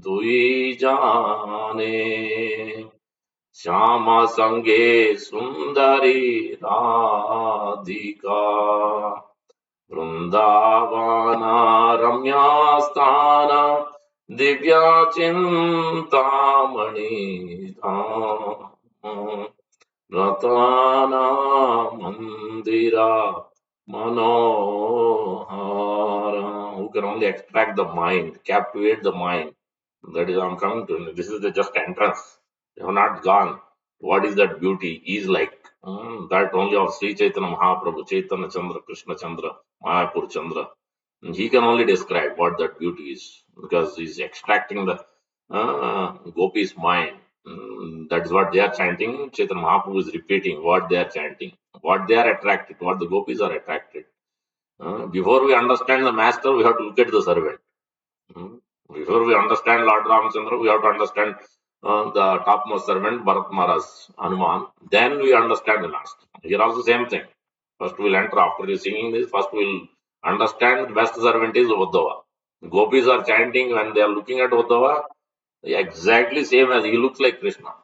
दुईजाने श्याम संगे सुंदरी राधिका वृंदावना रम्यस्थान दिव्या चिंतामणि धाम रताना मंदिरा manohara, who can only extract the mind, captivate the mind. That is, I'm coming to. This is the just entrance. You have not gone. What is that beauty? Is like that only of Sri Chaitanya Mahaprabhu, Chaitanya Chandra, Krishna Chandra, Mayapur Chandra. And he can only describe what that beauty is because he's extracting the gopis' mind. That is what they are chanting. Chaitanya Mahaprabhu is repeating what they are chanting, what they are attracted, what the gopis are attracted. Before we understand the master, we have to look at the servant. Hmm. Before we understand Lord Ramachandra, we have to understand the topmost servant, Bharat Maharaj, Hanuman. Then we understand the master. Here also same thing. First we'll enter after singing this. First we'll understand the best servant is Uddhava. Gopis are chanting when they are looking at Uddhava, exactly same as he looks like Krishna.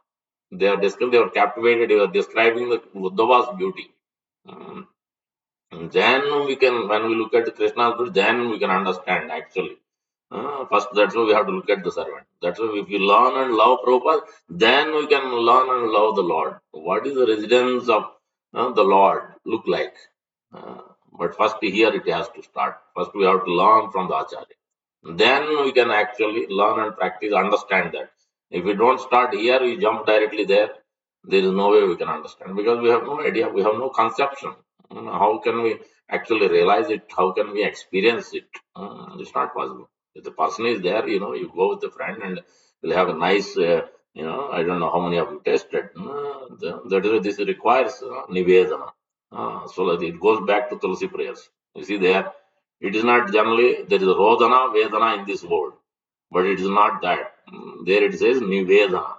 They are describing, they are captivated, they are describing the Uddhava's beauty. Hmm. Then we can, when we look at the Krishna's beauty, then we can understand actually. First, that's why we have to look at the servant. That's why if we learn and love Prabhupada, then we can learn and love the Lord. What is the residence of the Lord look like? Uh, but first here it has to start. First we have to learn from the Acharya. Then we can actually learn and practice, understand that. If we don't start here, we jump directly there. There is no way we can understand because we have no idea, we have no conception. How can we actually realize it? How can we experience it? It's not possible. If the person is there, you go with a friend and you'll have a nice, I don't know how many of you tasted. That is, this requires nivedana. So that it goes back to Tulsi prayers. You see there, it is not generally, there is a Rodhana, Vedana in this world, but it is not that. There it says Nivedana.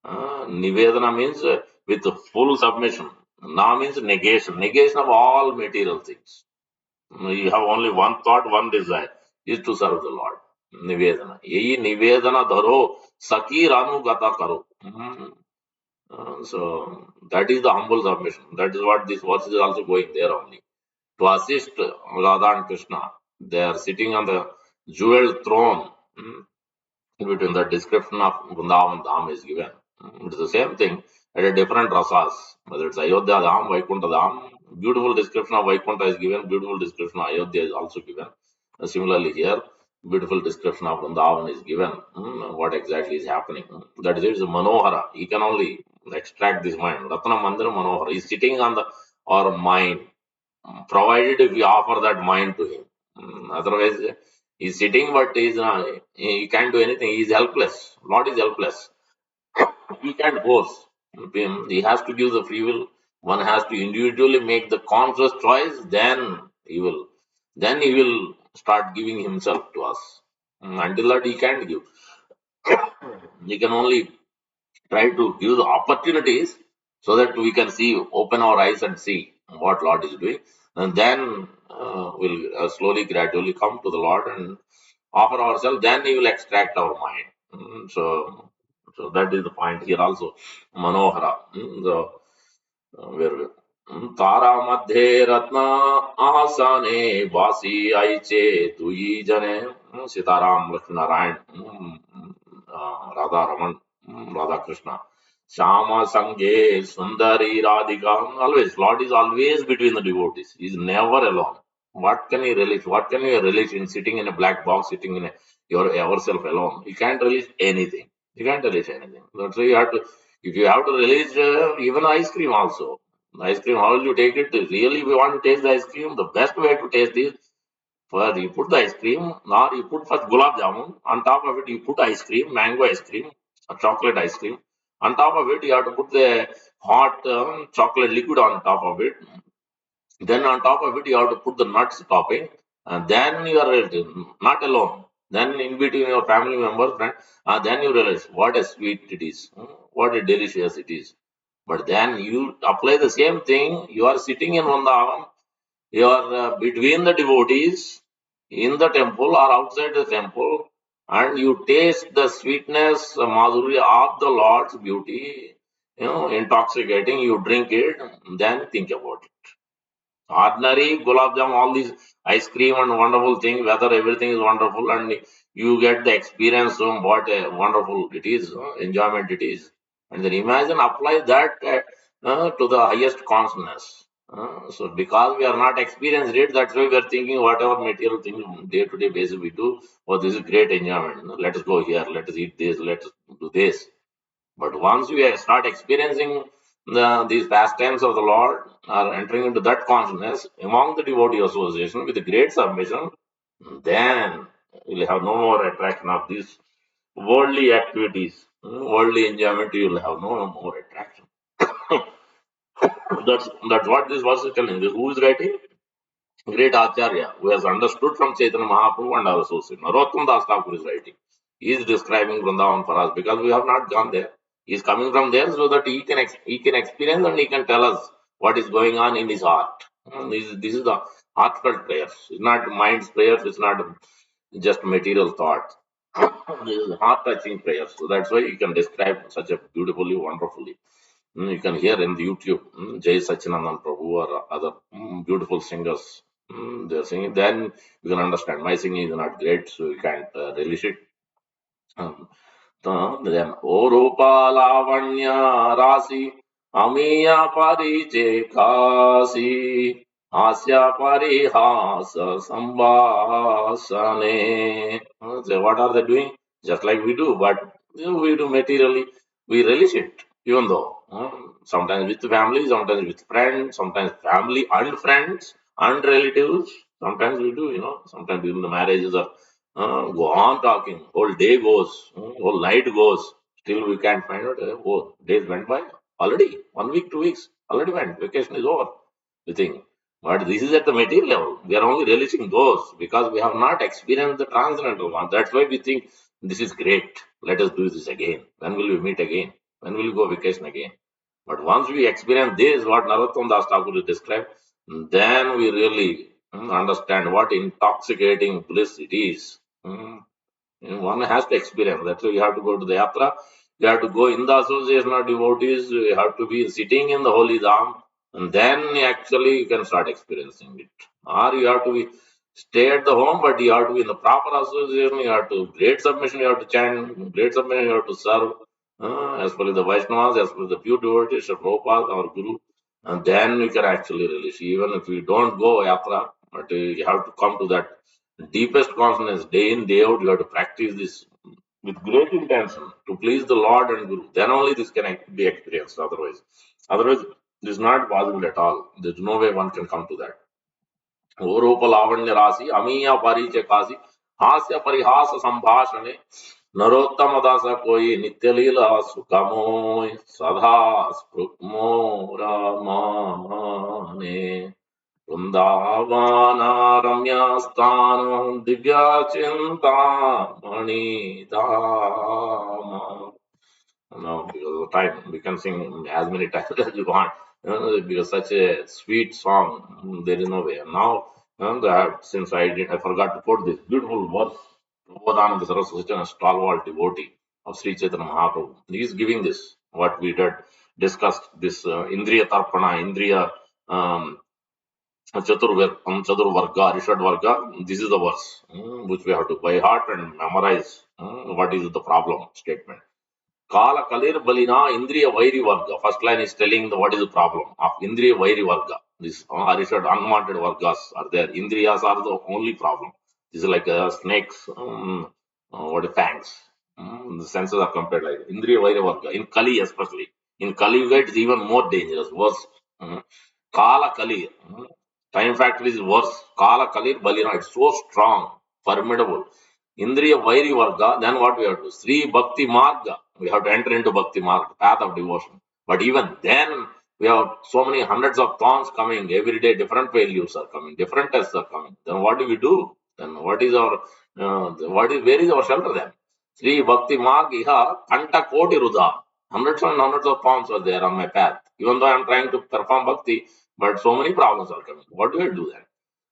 Nivedana means with full submission. Na means negation, negation of all material things. You have only one thought, one desire, is to serve the Lord. Nivedana. Yehi Nivedana dharo, Saki Ranu Gata karo. So that is the humble submission. That is what this verse is also going there only. To assist Radha and Krishna, they are sitting on the jeweled throne. Between the description of Vrindavan Dham is given. It is the same thing at a different rasas. Whether it's Ayodhya Dham, Vaikuntha Dham, beautiful description of Vaikuntha is given, beautiful description of Ayodhya is also given. Similarly here, beautiful description of Vrindavan is given. What exactly is happening? That is, it is Manohara. He can only extract this mind. Ratna Mandira Manohara. He is sitting on our mind, provided if we offer that mind to him. Otherwise, he's sitting, but he can't do anything. He's helpless. Lord is helpless. He can't force. He has to give the free will. One has to individually make the conscious choice. Then he will start giving himself to us. Until that, he can't give. He can only try to give the opportunities so that we can see, open our eyes and see what Lord is doing. And then we'll slowly, gradually come to the Lord and offer ourselves. Then He will extract our mind. So that is the point here also. Manohara. So, where तारा मध्ये रत्न आसने वासी आईचे तुई जने Sitaram Lakshmi Narayan Radha Raman Radha Krishna Shama Sange Sundari Radhika. Always Lord is always between the devotees. He is never alone. What can he relish? What can you relish in sitting in a black box, sitting in yourself alone? You can't relish anything. You can't relish anything. That's why you have to. If you have to relish even ice cream also. Ice cream, how will you take it? Really, we want to taste the ice cream. The best way to taste is first you put the ice cream, or you put first gulab jamun. On top of it, you put ice cream, mango ice cream, chocolate ice cream. On top of it, you have to put the hot chocolate liquid on top of it. Then on top of it, you have to put the nuts topping, and then you are not alone. Then in between your family members, friend, then you realize what a sweet it is, what a delicious it is. But then you apply the same thing. You are sitting in Vrindavan, you are between the devotees in the temple or outside the temple, and you taste the sweetness, madhurya of the Lord's beauty, intoxicating. You drink it, then think about it. Ordinary gulab jam, all these ice cream and wonderful thing, whether everything is wonderful and you get the experience of what a wonderful it is, enjoyment it is. And then imagine apply that to the highest consciousness. So because we are not experienced it, that's why we are thinking whatever material thing day to day basis we do, oh, this is great enjoyment. Let us go here, let us eat this, let us do this. But once we start experiencing these pastimes of the Lord, are entering into that consciousness among the devotee association with a great submission, then you'll have no more attraction of these worldly activities, worldly enjoyment. You'll have no more attraction. That's what this verse is telling. Who is writing? Great Acharya, who has understood from Chaitanya Mahaprabhu and our associate. Narottam Das Thakur is writing. He is describing Vrindavan for us because we have not gone there. He is coming from there so that he can experience and he can tell us what is going on in his heart. This is the heartfelt prayers. It's not mind's prayers. It's not just material thoughts. This is heart touching prayers. So that's why you can describe such a beautifully, wonderfully. You can hear in the YouTube Jay Sachinandan Prabhu or other beautiful singers. They're singing. Then you can understand. My singing is not great, so you can't relish it. Um, then O Rupa Lavanya Rasi Amiya Pariche Kasi Asya Parihasa Sambhasane. So what are they doing? Just like we do, but we do materially. We relish it, even though sometimes with family, sometimes with friends, sometimes family and friends and relatives. Sometimes we do, sometimes during the marriages or go on talking. Whole day goes, whole night goes. Still we can't find out. Oh, days went by already. 1 week, 2 weeks already went. Vacation is over. We think. But this is at the material level. We are only relishing those because we have not experienced the transcendental one. That's why we think this is great. Let us do this again. When will we meet again? When will we go vacation again? But once we experience this, what Narottam Das Thakur described, then we really understand what intoxicating bliss it is. One has to experience. That's why you have to go to the yatra. You have to go in the association of devotees. You have to be sitting in the holy dham, and then actually you can start experiencing it. Or you have to be stay at the home, but you have to be in the proper association. You have to great submission. You have to chant. Great submission. You have to serve. As per the Vaishnavas, as per the pure devotees, Prabhupada, our Guru, and then we can actually release. Even if we don't go yatra, but you have to come to that deepest consciousness day in, day out. You have to practice this with great intention to please the Lord and Guru. Then only this can be experienced. Otherwise, this is not possible at all. There's no way one can come to that. रूप लावण्य राशि अमीय परिचय काशी हास्य परिहास संभाषणे नरोत्तम दास कोई नित्य लीला सुखमोय सदा स्पृक्मो रमाने वृंदावना रम्यस्थान दिव्य चिंतामणि धाम. No, because of the time, we can sing as many times as we want. Because such a sweet song, there is no way. Now, since I forgot to put this beautiful verse, Prabodhananda Saraswati, such a stalwart devotee of Sri Chaitanya Mahaprabhu. He is giving this, what we did, discussed, this Indriya Tarpana, Indriya Chaturvarga, Rishad Varga. This is the verse which we have to by heart and memorize. What is the problem statement? Kala Kalir Balina Indriya Vairi Varga. First line is telling what is the problem of Indriya Vairi Varga. This Arishad unwanted Vargas are there. Indriyas are the only problem. This is like snakes, what are fangs. The senses are compared like Indriya Vairi Varga. In Kali especially. In Kali Yuga it is even more dangerous, worse. Kala Kalir. Time factor is worse. Kala Kalir Balina. It's so strong, formidable. Indriya Vairi Varga, then what we have to do? Sri Bhakti Marga. We have to enter into Bhakti Marga, path of devotion. But even then, we have so many hundreds of thorns coming. Every day, different failures are coming, different tests are coming. Then what do we do? Then what is our, where is our shelter then? Sri Bhakti Marg Iha Kanta Koti Rudha. Hundreds and hundreds of thorns are there on my path. Even though I am trying to perform bhakti, but so many problems are coming. What do I do then?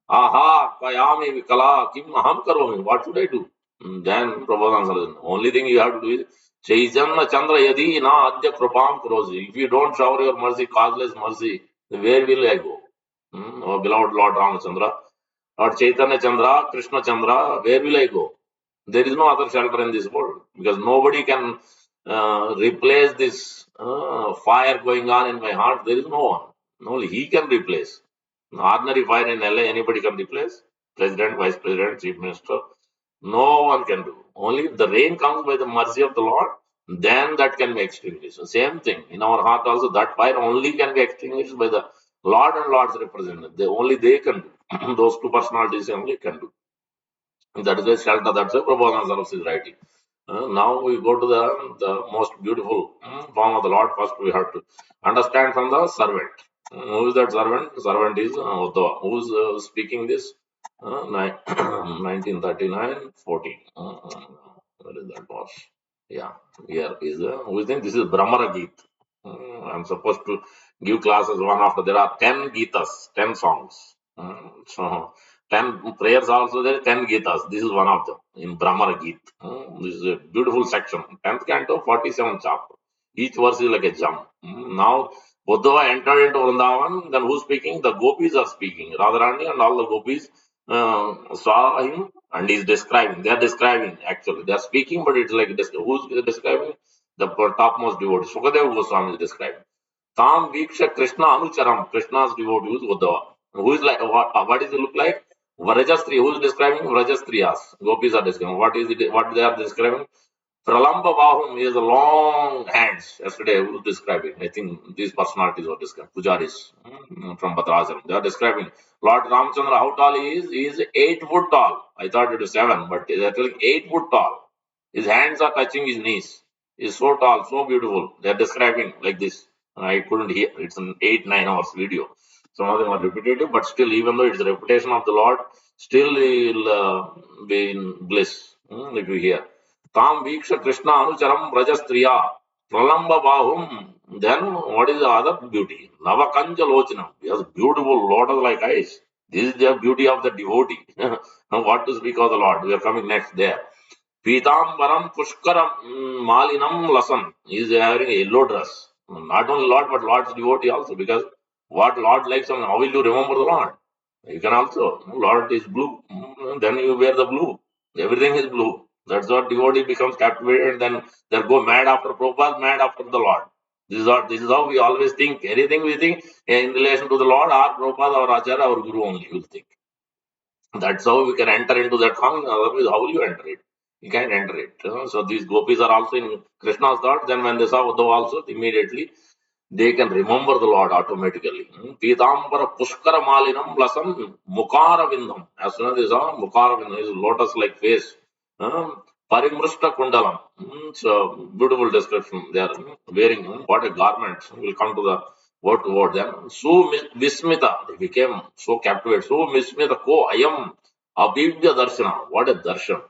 Aha, Kayami Vikala, Kim Aham Karomi. What should I do? Then Prabhupada answered, only thing you have to do is Chaitanna Chandra Yadi Na Adya Krupam Kurosi. If you don't shower your mercy, causeless mercy, where will I go? Oh, beloved Lord Ramachandra, Lord Chaitanya Chandra, Krishna Chandra, where will I go? There is no other shelter in this world because nobody can replace this fire going on in my heart. There is no one. Only He can replace. Ordinary fire in LA, anybody can replace. President, Vice President, Chief Minister. No one can do. Only if the rain comes by the mercy of the Lord, then that can be extinguished. So same thing. In our heart also, that fire only can be extinguished by the Lord and Lord's representative. Only they can do. Those two personalities only can do. That is the shelter. That's the Prabhupada is writing. Now we go to the most beautiful form of the Lord. First, we have to understand from the servant. Who is that servant? The servant is Uddhava. Who is speaking this? 1939, 14. Where is that was? Yeah, here is who is this? This is Brahmara Geet. I'm supposed to give classes one after. There are 10 Geetas, 10 songs. So 10 prayers also there, 10 Gitas. This is one of them in Brahmara Geet. This is a beautiful section. 10th canto, 47th chapter. Each verse is like a gem. Now, Uddhava entered into Vrindavan, then who's speaking? The gopis are speaking. Radharani and all the gopis saw him and he's describing. They are describing actually. They are speaking, but it's like who's describing? The topmost devotee. Sukadeva Goswami is describing. Tam Viksha Krishna Anucharam. Krishna's devotee is Uddhava. Who is like what does it look like? Vrajastri. Who is describing Vrajastriyas? Gopis are describing. What is it? What they are describing? Pralamba Bahum, he has a long hands. Yesterday I was describing. I think these personalities were described. Pujaris from Bhadrasam. They are describing Lord Ramchandra, how tall he is. He is 8 foot tall. I thought it was 7, but they are telling 8 foot tall. His hands are touching his knees. He is so tall, so beautiful. They are describing like this. I couldn't hear. It's an 8-9 hours video. Some of them are repetitive, but still, even though it's the reputation of the Lord, still he will be in bliss if you hear. Tam Viksha Krishna Anucharam Rajastriya Pralamba Bahum. Then what is the other beauty? Navakanja Lochanam. He has beautiful lotus like eyes. This is the beauty of the devotee. Now, what to speak of the Lord? We are coming next there. Pitambaram Pushkaram Malinam Lasan. He is wearing a yellow dress. Not only Lord, but Lord's devotee also. Because what Lord likes, and how will you remember the Lord? You can also. Lord is blue. Then you wear the blue. Everything is blue. That's what devotee becomes captivated. Then they go mad after Prabhupada, mad after the Lord. This is how we always think. Anything we think in relation to the Lord, our Prabhupada, our Acharya, our Guru only will think. That's how we can enter into that song. Otherwise, how will you enter it? You can't enter it. So these gopis are also in Krishna's thought. Then when they saw Uddhava also, immediately they can remember the Lord automatically. Pitambara Pushkara Malinam Lasam Mukara Vindam. As soon as they saw Mukara Vindam, his lotus like face. Parimrushta Kundalam. So beautiful description. They are wearing what a garment. We'll come to the word to word then. So Vismita, they became so captivated. So Vismita Ko Ayam Abhivya Darshana. What a darshan.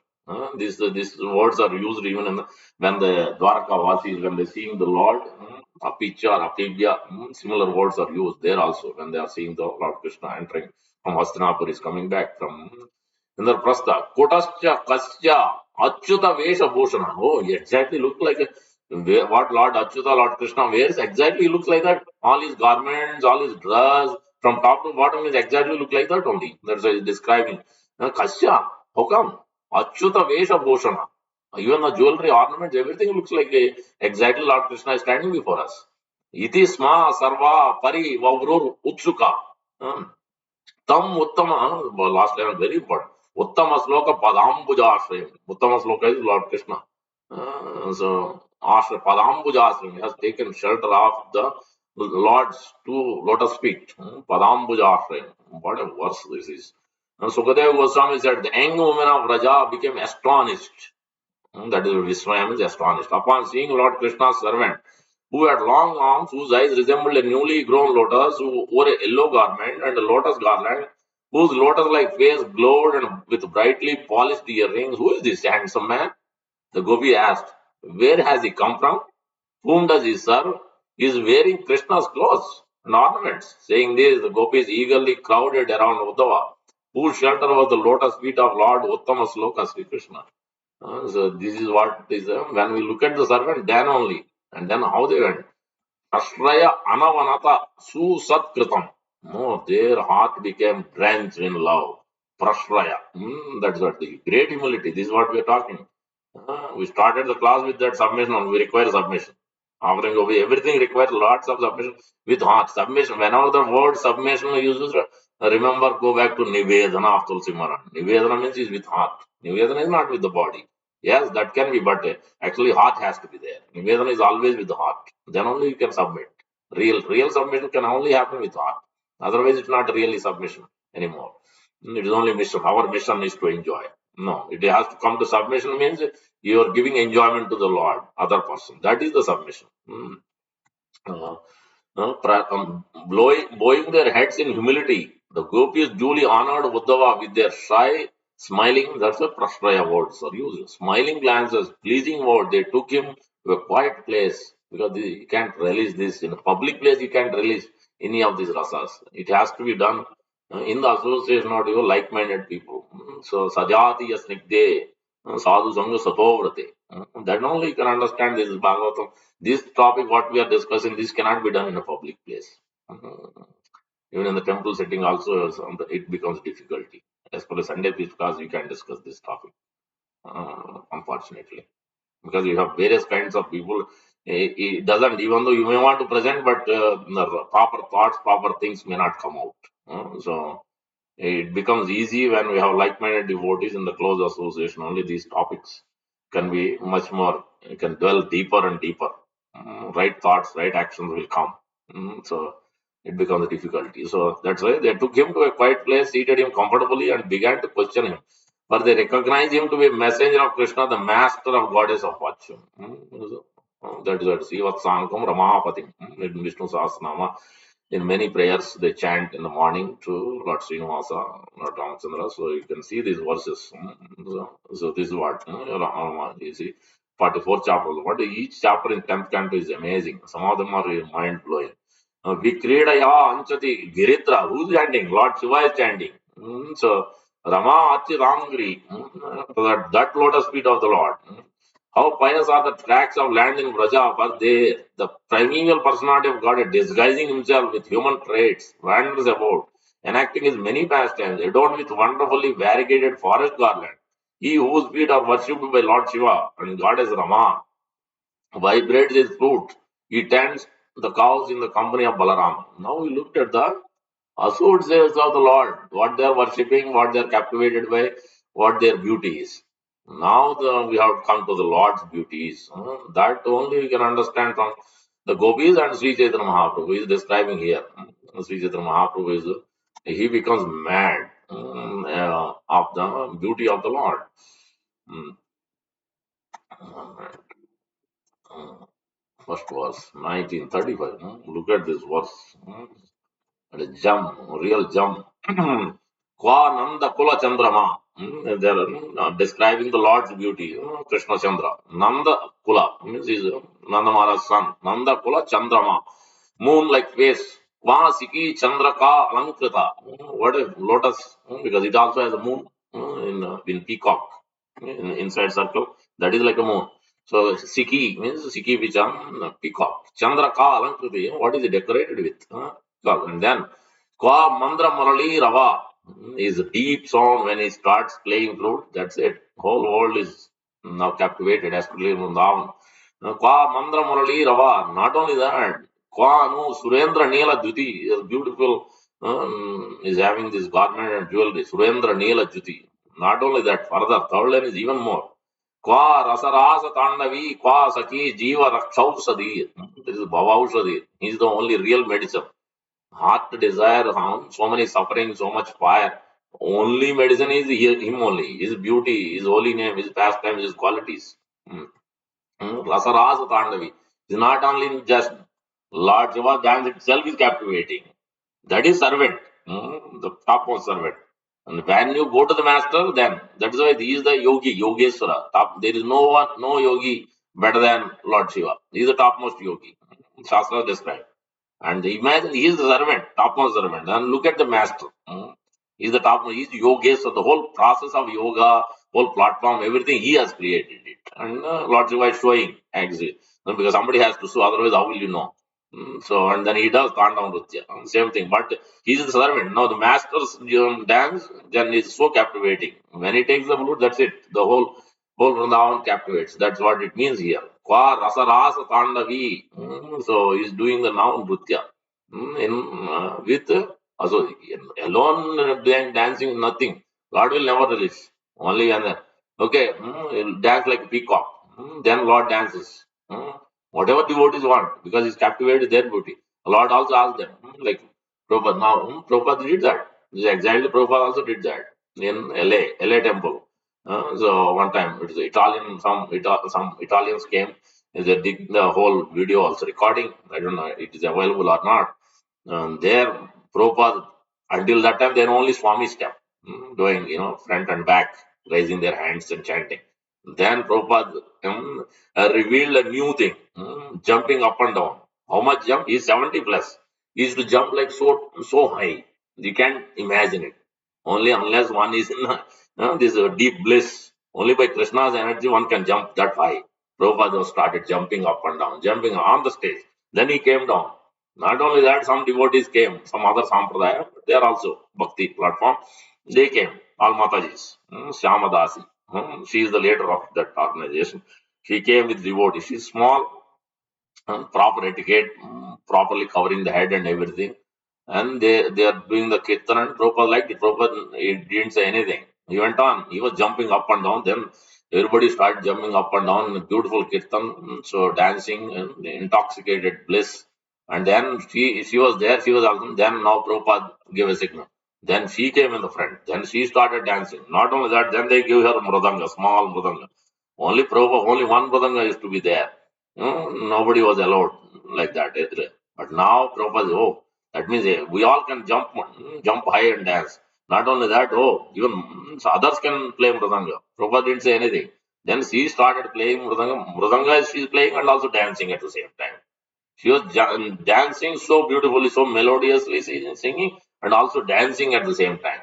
These words are used even when the Dwaraka Vasis, when they seeing the Lord, Apicha or Apivya, similar words are used there also when they are seeing the Lord Krishna entering from Hastinapur, is coming back from Indraprastha. Kotascha Kasya Achyuta Vesha Bhushana. Oh, he exactly look like what Lord Achyuta, Lord Krishna wears, exactly looks like that. All his garments, all his dress, from top to bottom is exactly look like that only. That's why he's describing. Kasya, how come? Achyuta Vesha Bhushana. Even the jewelry, ornaments, everything looks like exactly Lord Krishna is standing before us. Iti sma sarva pari vavrur utsuka. Tam Uttama, last line very important. Uttama Sloka Padambujashrayam. Uttama Sloka is Lord Krishna. So, Padambujashrayam has taken shelter of the Lord's two lotus feet. Padambujashrayam. What a verse this is. Sukadeva Goswami said, the young woman of Raja became astonished. That is, Viswayam is astonished. Upon seeing Lord Krishna's servant, who had long arms, whose eyes resembled a newly grown lotus, who wore a yellow garment and a lotus garland, whose lotus-like face glowed and with brightly polished earrings. Who is this handsome man? The gopi asked. Where has he come from? Whom does he serve? He is wearing Krishna's clothes and ornaments. Saying this, the gopis eagerly crowded around Uddhava, whose shelter was the lotus feet of Lord Uttama Sloka Sri Krishna. So this is what is when we look at the servant, then only, and then how they went. Ashraya anavanata susat. No, their heart became drenched in love. Prashraya. That's what the great humility. This is what we are talking. We started the class with that submission. We require submission. Offering away everything requires lots of submission with heart. Submission. Whenever the word submission is used, remember, go back to Nivedana of Tulsi Maharaj. Nivedana means is with heart. Nivedana is not with the body. Yes, that can be, but actually heart has to be there. Nivedana is always with the heart. Then only you can submit. Real submission can only happen with heart. Otherwise, it's not really submission anymore. It is only mission. Our mission is to enjoy. No, it has to come to submission means you are giving enjoyment to the Lord, other person. That is the submission. Uh, bowing their heads in humility. The gopis duly honored Uddhava with their shy, smiling, that's a prashraya words are used. Smiling glances, pleasing word. They took him to a quiet place because you can't release this. In a public place, you can't release any of these rasas. It has to be done in the association of your like-minded people. So, sajati yasnigde, sadhu sangha satovrate. Then only you can understand this is Bhagavatam. This topic, what we are discussing, this cannot be done in a public place. Even in the temple setting, also, it becomes difficulty. As per the Sunday peace class, we can discuss this topic, unfortunately, because you have various kinds of people. It doesn't, even though you may want to present, but the proper thoughts, proper things may not come out. So it becomes easy when we have like-minded devotees in the close association. Only these topics can be much more, you can dwell deeper and deeper. Right thoughts, right actions will come. So it becomes a difficulty. So that's why they took him to a quiet place, seated him comfortably, and began to question him. For they recognized him to be a messenger of Krishna, the master of goddess of fortune. That is what Sivatsankam Ramapatim in Vishnu Sahasranama. In many prayers, they chant in the morning to Lord Srinivasa, Lord Ramachandra. So you can see these verses. So this is what you see. 44 chapters. What each chapter in 10th canto is amazing. Some of them are mind blowing. Vikridaya Anchati Giritra. Who's chanting? Lord Shiva is chanting. So Rama Achi Ramgiri. That lotus feet of the Lord. How pious are the tracts of land in Vraja, for they, the primeval personality of God, disguising himself with human traits, wanders about, enacting his many pastimes, adorned with wonderfully variegated forest garland. He whose feet are worshipped by Lord Shiva and Goddess Rama vibrates his flute. He tends the cows in the company of Balaram. Now we looked at the associates of the Lord, what they are worshipping, what they are captivated by, what their beauty is. Now we have come to the Lord's beauties. That only we can understand from the gopis and Sri Chaitanya Mahaprabhu is describing here. Sri Chaitanya Mahaprabhu is he becomes mad of the beauty of the Lord. Mm, uh, First verse, 1935. Look at this verse. A gem, real gem. Kwa Nanda Kula Chandrama. They're describing the Lord's beauty. Krishna Chandra. Nanda Kula means he's Nanda Maharaj's son. Nanda Kula Chandrama. Moon like face. Kwa Siki Chandraka Alankrita. What a lotus. Because it also has a moon in peacock. Inside circle. That is like a moon. So Siki means Siki Vicham peacock. Chandraka Alankriti. What is it decorated with? And then Kwa Mandra Murali Rava is a deep sound when he starts playing flute. That's it. Whole world is now captivated, especially Vrindavan. Kwa Mandra Murali Rava. Not only that, Kwa no Surendra Neela Dhuti is beautiful. Is having this garment and jewelry. Surendra Neela Dhuti. Not only that, further, third line is even more. Kwa Rasarasa Tandavi, Kwa Saki Jiva Rakshausadhi. This is Bhavaushadhi. He is the only real medicine. Heart desire, so many suffering, so much fire. Only medicine is him only. His beauty, his holy name, his pastimes, his qualities. Hmm. Rasarasa Tandavi is not only just Lord Shiva dance itself is captivating. That is servant, the topmost servant. And when you go to the master, then that's why he is the yogi, Yogeshwara. Top, there is no one, no yogi better than Lord Shiva. He is the topmost yogi. Shastra described. And imagine he is the servant, topmost servant. And look at the master. He is the top, he is Yogeshwara. The whole process of yoga, whole platform, everything, he has created it. And Lord Shiva is showing actually. Because somebody has to show, otherwise, how will you know? So, and then he does Kanda Nritya, same thing. But he's the servant. Now, the master's dance then is so captivating. When he takes the flute, that's it. The whole Vrindavan captivates. That's what it means here. Kwa rasa rasa tandavi. So, he's doing the now Nritya. With also alone dancing, nothing. God will never release. Only when okay, he'll dance like a peacock. Then Lord dances. Whatever devotees want, because he's captivated their beauty. The Lord also asked them, like Prabhupada. Now, Prabhupada did that. This is exactly Prabhupada also did that in LA temple. So one time, it's Italian, some Italians came. They did the whole video also recording. I don't know it is available or not. There, Prabhupada, until that time, they were only Swami step, doing, front and back, raising their hands and chanting. Then Prabhupada revealed a new thing, jumping up and down. How much jump? He's 70 plus. He used to jump like so high. You can't imagine it. Only unless one is in this deep bliss. Only by Krishna's energy one can jump that high. Prabhupada started jumping up and down, jumping on the stage. Then he came down. Not only that, some devotees came, some other sampradaya, they are also bhakti platform. They came, all Matajis, Shyamadasi. She is the leader of that organization. She came with devotees. She's small, proper etiquette, properly covering the head and everything. And they are doing the kirtan and Prabhupada liked it. Prabhupada he didn't say anything. He went on. He was jumping up and down. Then everybody started jumping up and down. Beautiful kirtan. So dancing and intoxicated bliss. And then she was there. She was also. Then now Prabhupada gave a signal. Then she came in the front. Then she started dancing. Not only that, then they gave her mridanga, small mridanga. Only Prabhupada, only one mridanga is to be there. Nobody was allowed like that. But now Prabhupada, oh, that means we all can jump high and dance. Not only that, oh, even others can play mridanga. Prabhupada didn't say anything. Then she started playing mridanga. Mridanga she's playing and also dancing at the same time. She was dancing so beautifully, so melodiously, singing and also dancing at the same time.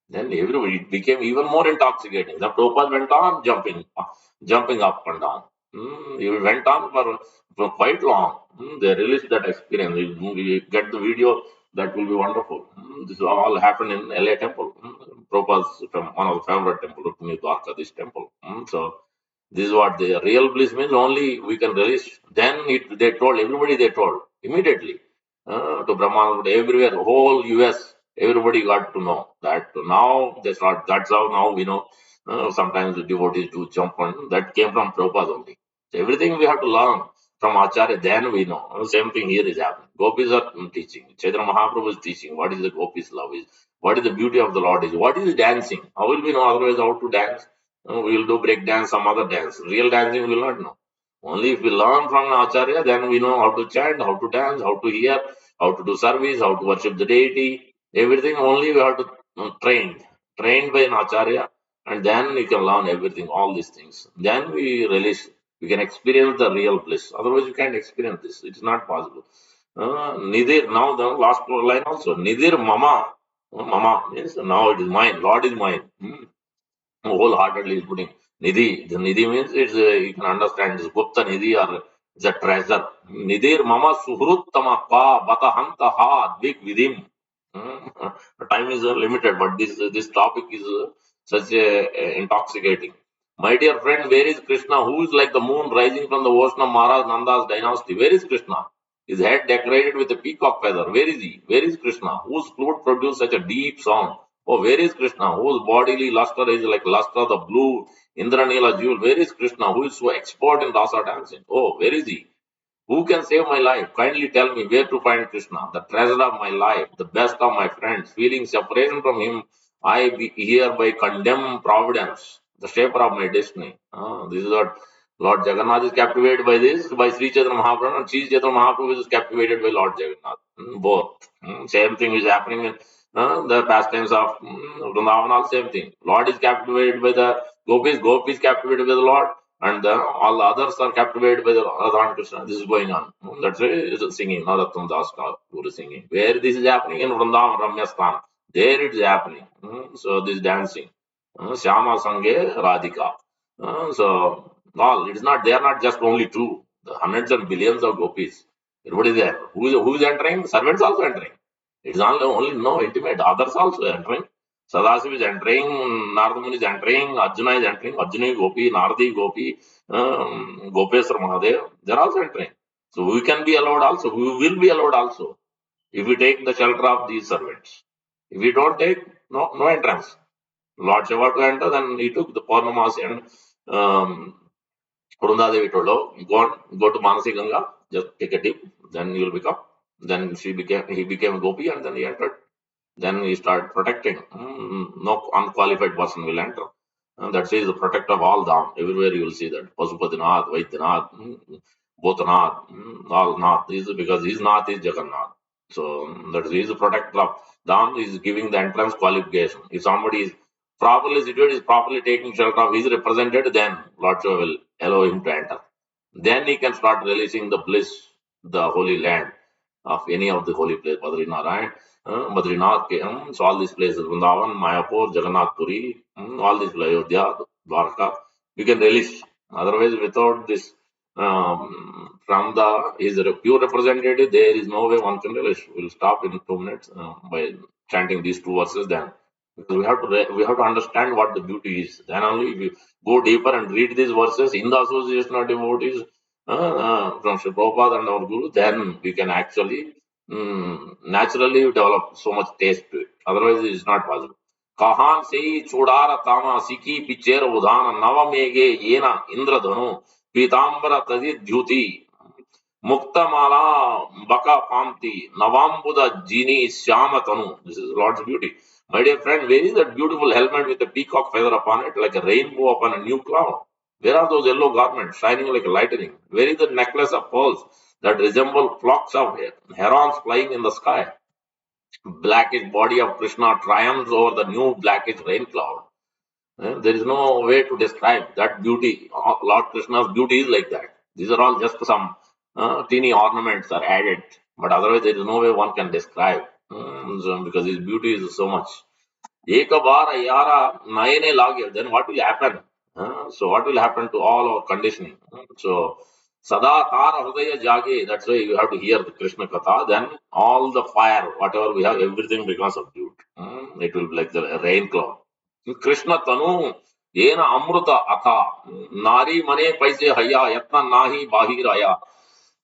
Then everybody it became even more intoxicating. The Prabhupada went on jumping up and down. He went on for quite long. They released that experience. We get the video. That will be wonderful. This all happened in LA temple. Prabhupada's from one of the favorite temple, Rukmini Dwarka, this temple. So this is what the real bliss means. Only we can release. Then they told everybody. They told immediately to Brahman everywhere, whole US. Everybody got to know that now they start. That's how now we know. Sometimes the devotees do jump on. That came from Prabhupada only. So everything we have to learn from Acharya. Then we know. Same thing here is happening. Gopis are teaching. Chaitanya Mahaprabhu is teaching. What is the Gopis love is? What is the beauty of the Lord is? What is dancing? How will we know otherwise how to dance? We will do break dance, some other dance. Real dancing we will not know. Only if we learn from an Acharya, then we know how to chant, how to dance, how to hear, how to do service, how to worship the deity. Everything only we have to trained by an Acharya, and then we can learn everything, all these things. Then we release, we can experience the real bliss. Otherwise, you can't experience this. It's not possible. Nidir, now the last line also. Nidir Mama. Mama means now it is mine. Lord is mine. Wholeheartedly is putting Nidhi. The Nidhi means you can understand this Gupta Nidhi or it's a treasure. Nidir Mama Suhruttama Pa Batahanta Ha Big Vidim. The time is limited, but this topic is such a intoxicating. My dear friend, where is Krishna? Who is like the moon rising from the ocean of Maharaj Nanda's dynasty? Where is Krishna? His head decorated with a peacock feather. Where is he? Where is Krishna? Whose flute produced such a deep sound? Oh, where is Krishna? Whose bodily luster is like luster of the blue Indranila jewel? Where is Krishna? Who is so expert in rasa dancing? Oh, where is he? Who can save my life? Kindly tell me where to find Krishna, the treasure of my life, the best of my friends. Feeling separation from him hereby condemn providence, the shaper of my destiny. This is what Lord Jagannath is captivated by this, by Sri Chaitanya Mahaprabhu, and Sri Chaitanya Mahaprabhu is captivated by Lord Jagannath. Both. Same thing is happening in the pastimes of Vrindavan, all same thing. Lord is captivated by the gopis, gopis captivated by the Lord, and all the others are captivated by the Radha and Krishna. This is going on. That's why it's singing, Narattam Das Guru is singing. Where this is happening in Vrindavan, Ramyasthan, there it is happening. So this dancing. Shyama Sange Radhika. So all it is not, they are not just only two, the hundreds and billions of gopis. Everybody is there. Who is entering? Servants also entering. It is only no intimate. Others also entering. Sadasiv is entering, Narada Muni is entering, Arjuna is entering, Arjuna Gopi, Naradi Gopi, Gopeswar Mahadev, they are also entering. So we can be allowed also, we will be allowed also, if we take the shelter of these servants. If we don't take, no entrance. Lord Shiva to enter, then he took the Purnamasi and Devi told, oh, go to Manasi Ganga, just take a dip, then you will become. Then he became a Gopi and then he entered. Then we start protecting. No unqualified person will enter. And that is the protector of all Dham. Everywhere you will see that. Pasupatinath, Vaidyanath, Bhutanath, all Nath. This is because his Nath is Jagannath. So that is he is the protector of Dham, is giving the entrance qualification. If somebody is properly situated, is properly taking shelter of his represented, then Lord Shiva will allow him to enter. Then he can start releasing the bliss, the holy land of any of the holy place, Badrinath, so all these places, Vrindavan, Mayapur, Jagannath Puri, all these places, Ayodhya, Dwarka, we can release. Otherwise, without this, from the his pure representative, there is no way one can release. We'll stop in 2 minutes by chanting these two verses. Then, because we have to understand what the beauty is. Then only if you go deeper and read these verses in the association of devotees from Sri Prabhupada and our Guru, then we can actually naturally develop so much taste to it. Otherwise, it is not possible. Kahan sei chodara tama siki picher udhana navamege yena indradhanu pitambara tadi dhyuti Muktamala Baka Pamti Navambuda Jini Shyamatanu. This is Lord's beauty. My dear friend, where is that beautiful helmet with a peacock feather upon it, like a rainbow upon a new cloud? Where are those yellow garments shining like lightning? Where is the necklace of pearls that resemble flocks of herons flying in the sky? Blackish body of Krishna triumphs over the new blackish rain cloud. There is no way to describe that beauty. Lord Krishna's beauty is like that. These are all just some teeny ornaments are added, but otherwise there is no way one can describe because his beauty is so much. Ekabara yara nayane lagya. Then what will happen? So what will happen to all our conditioning? So sada tara hridaya jage. That's why you have to hear the Krishna katha. Then all the fire, whatever we have, everything becomes subdued. It will be like the rain cloud. Krishna तनु येन अमृत अथा नारी मने पैसे हया यत्न नाही बाहिर आया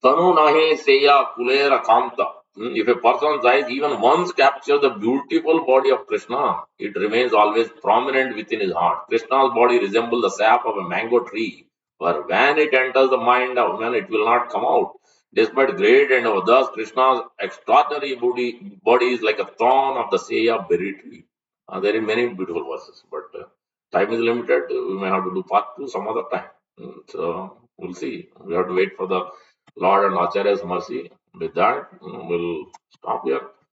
तनु nahi seya kulera kanta. If a person's eyes even once capture the beautiful body of Krishna, it remains always prominent within his heart. Krishna's body resembles the sap of a mango tree, but when it enters the mind of man, it will not come out. Despite great endeavor, thus Krishna's extraordinary body is like a thorn of the seya berry tree. There are many beautiful verses, but time is limited. We may have to do part two some other time. So we'll see. We have to wait for the Lord and Acharya's mercy. With that, we'll stop here.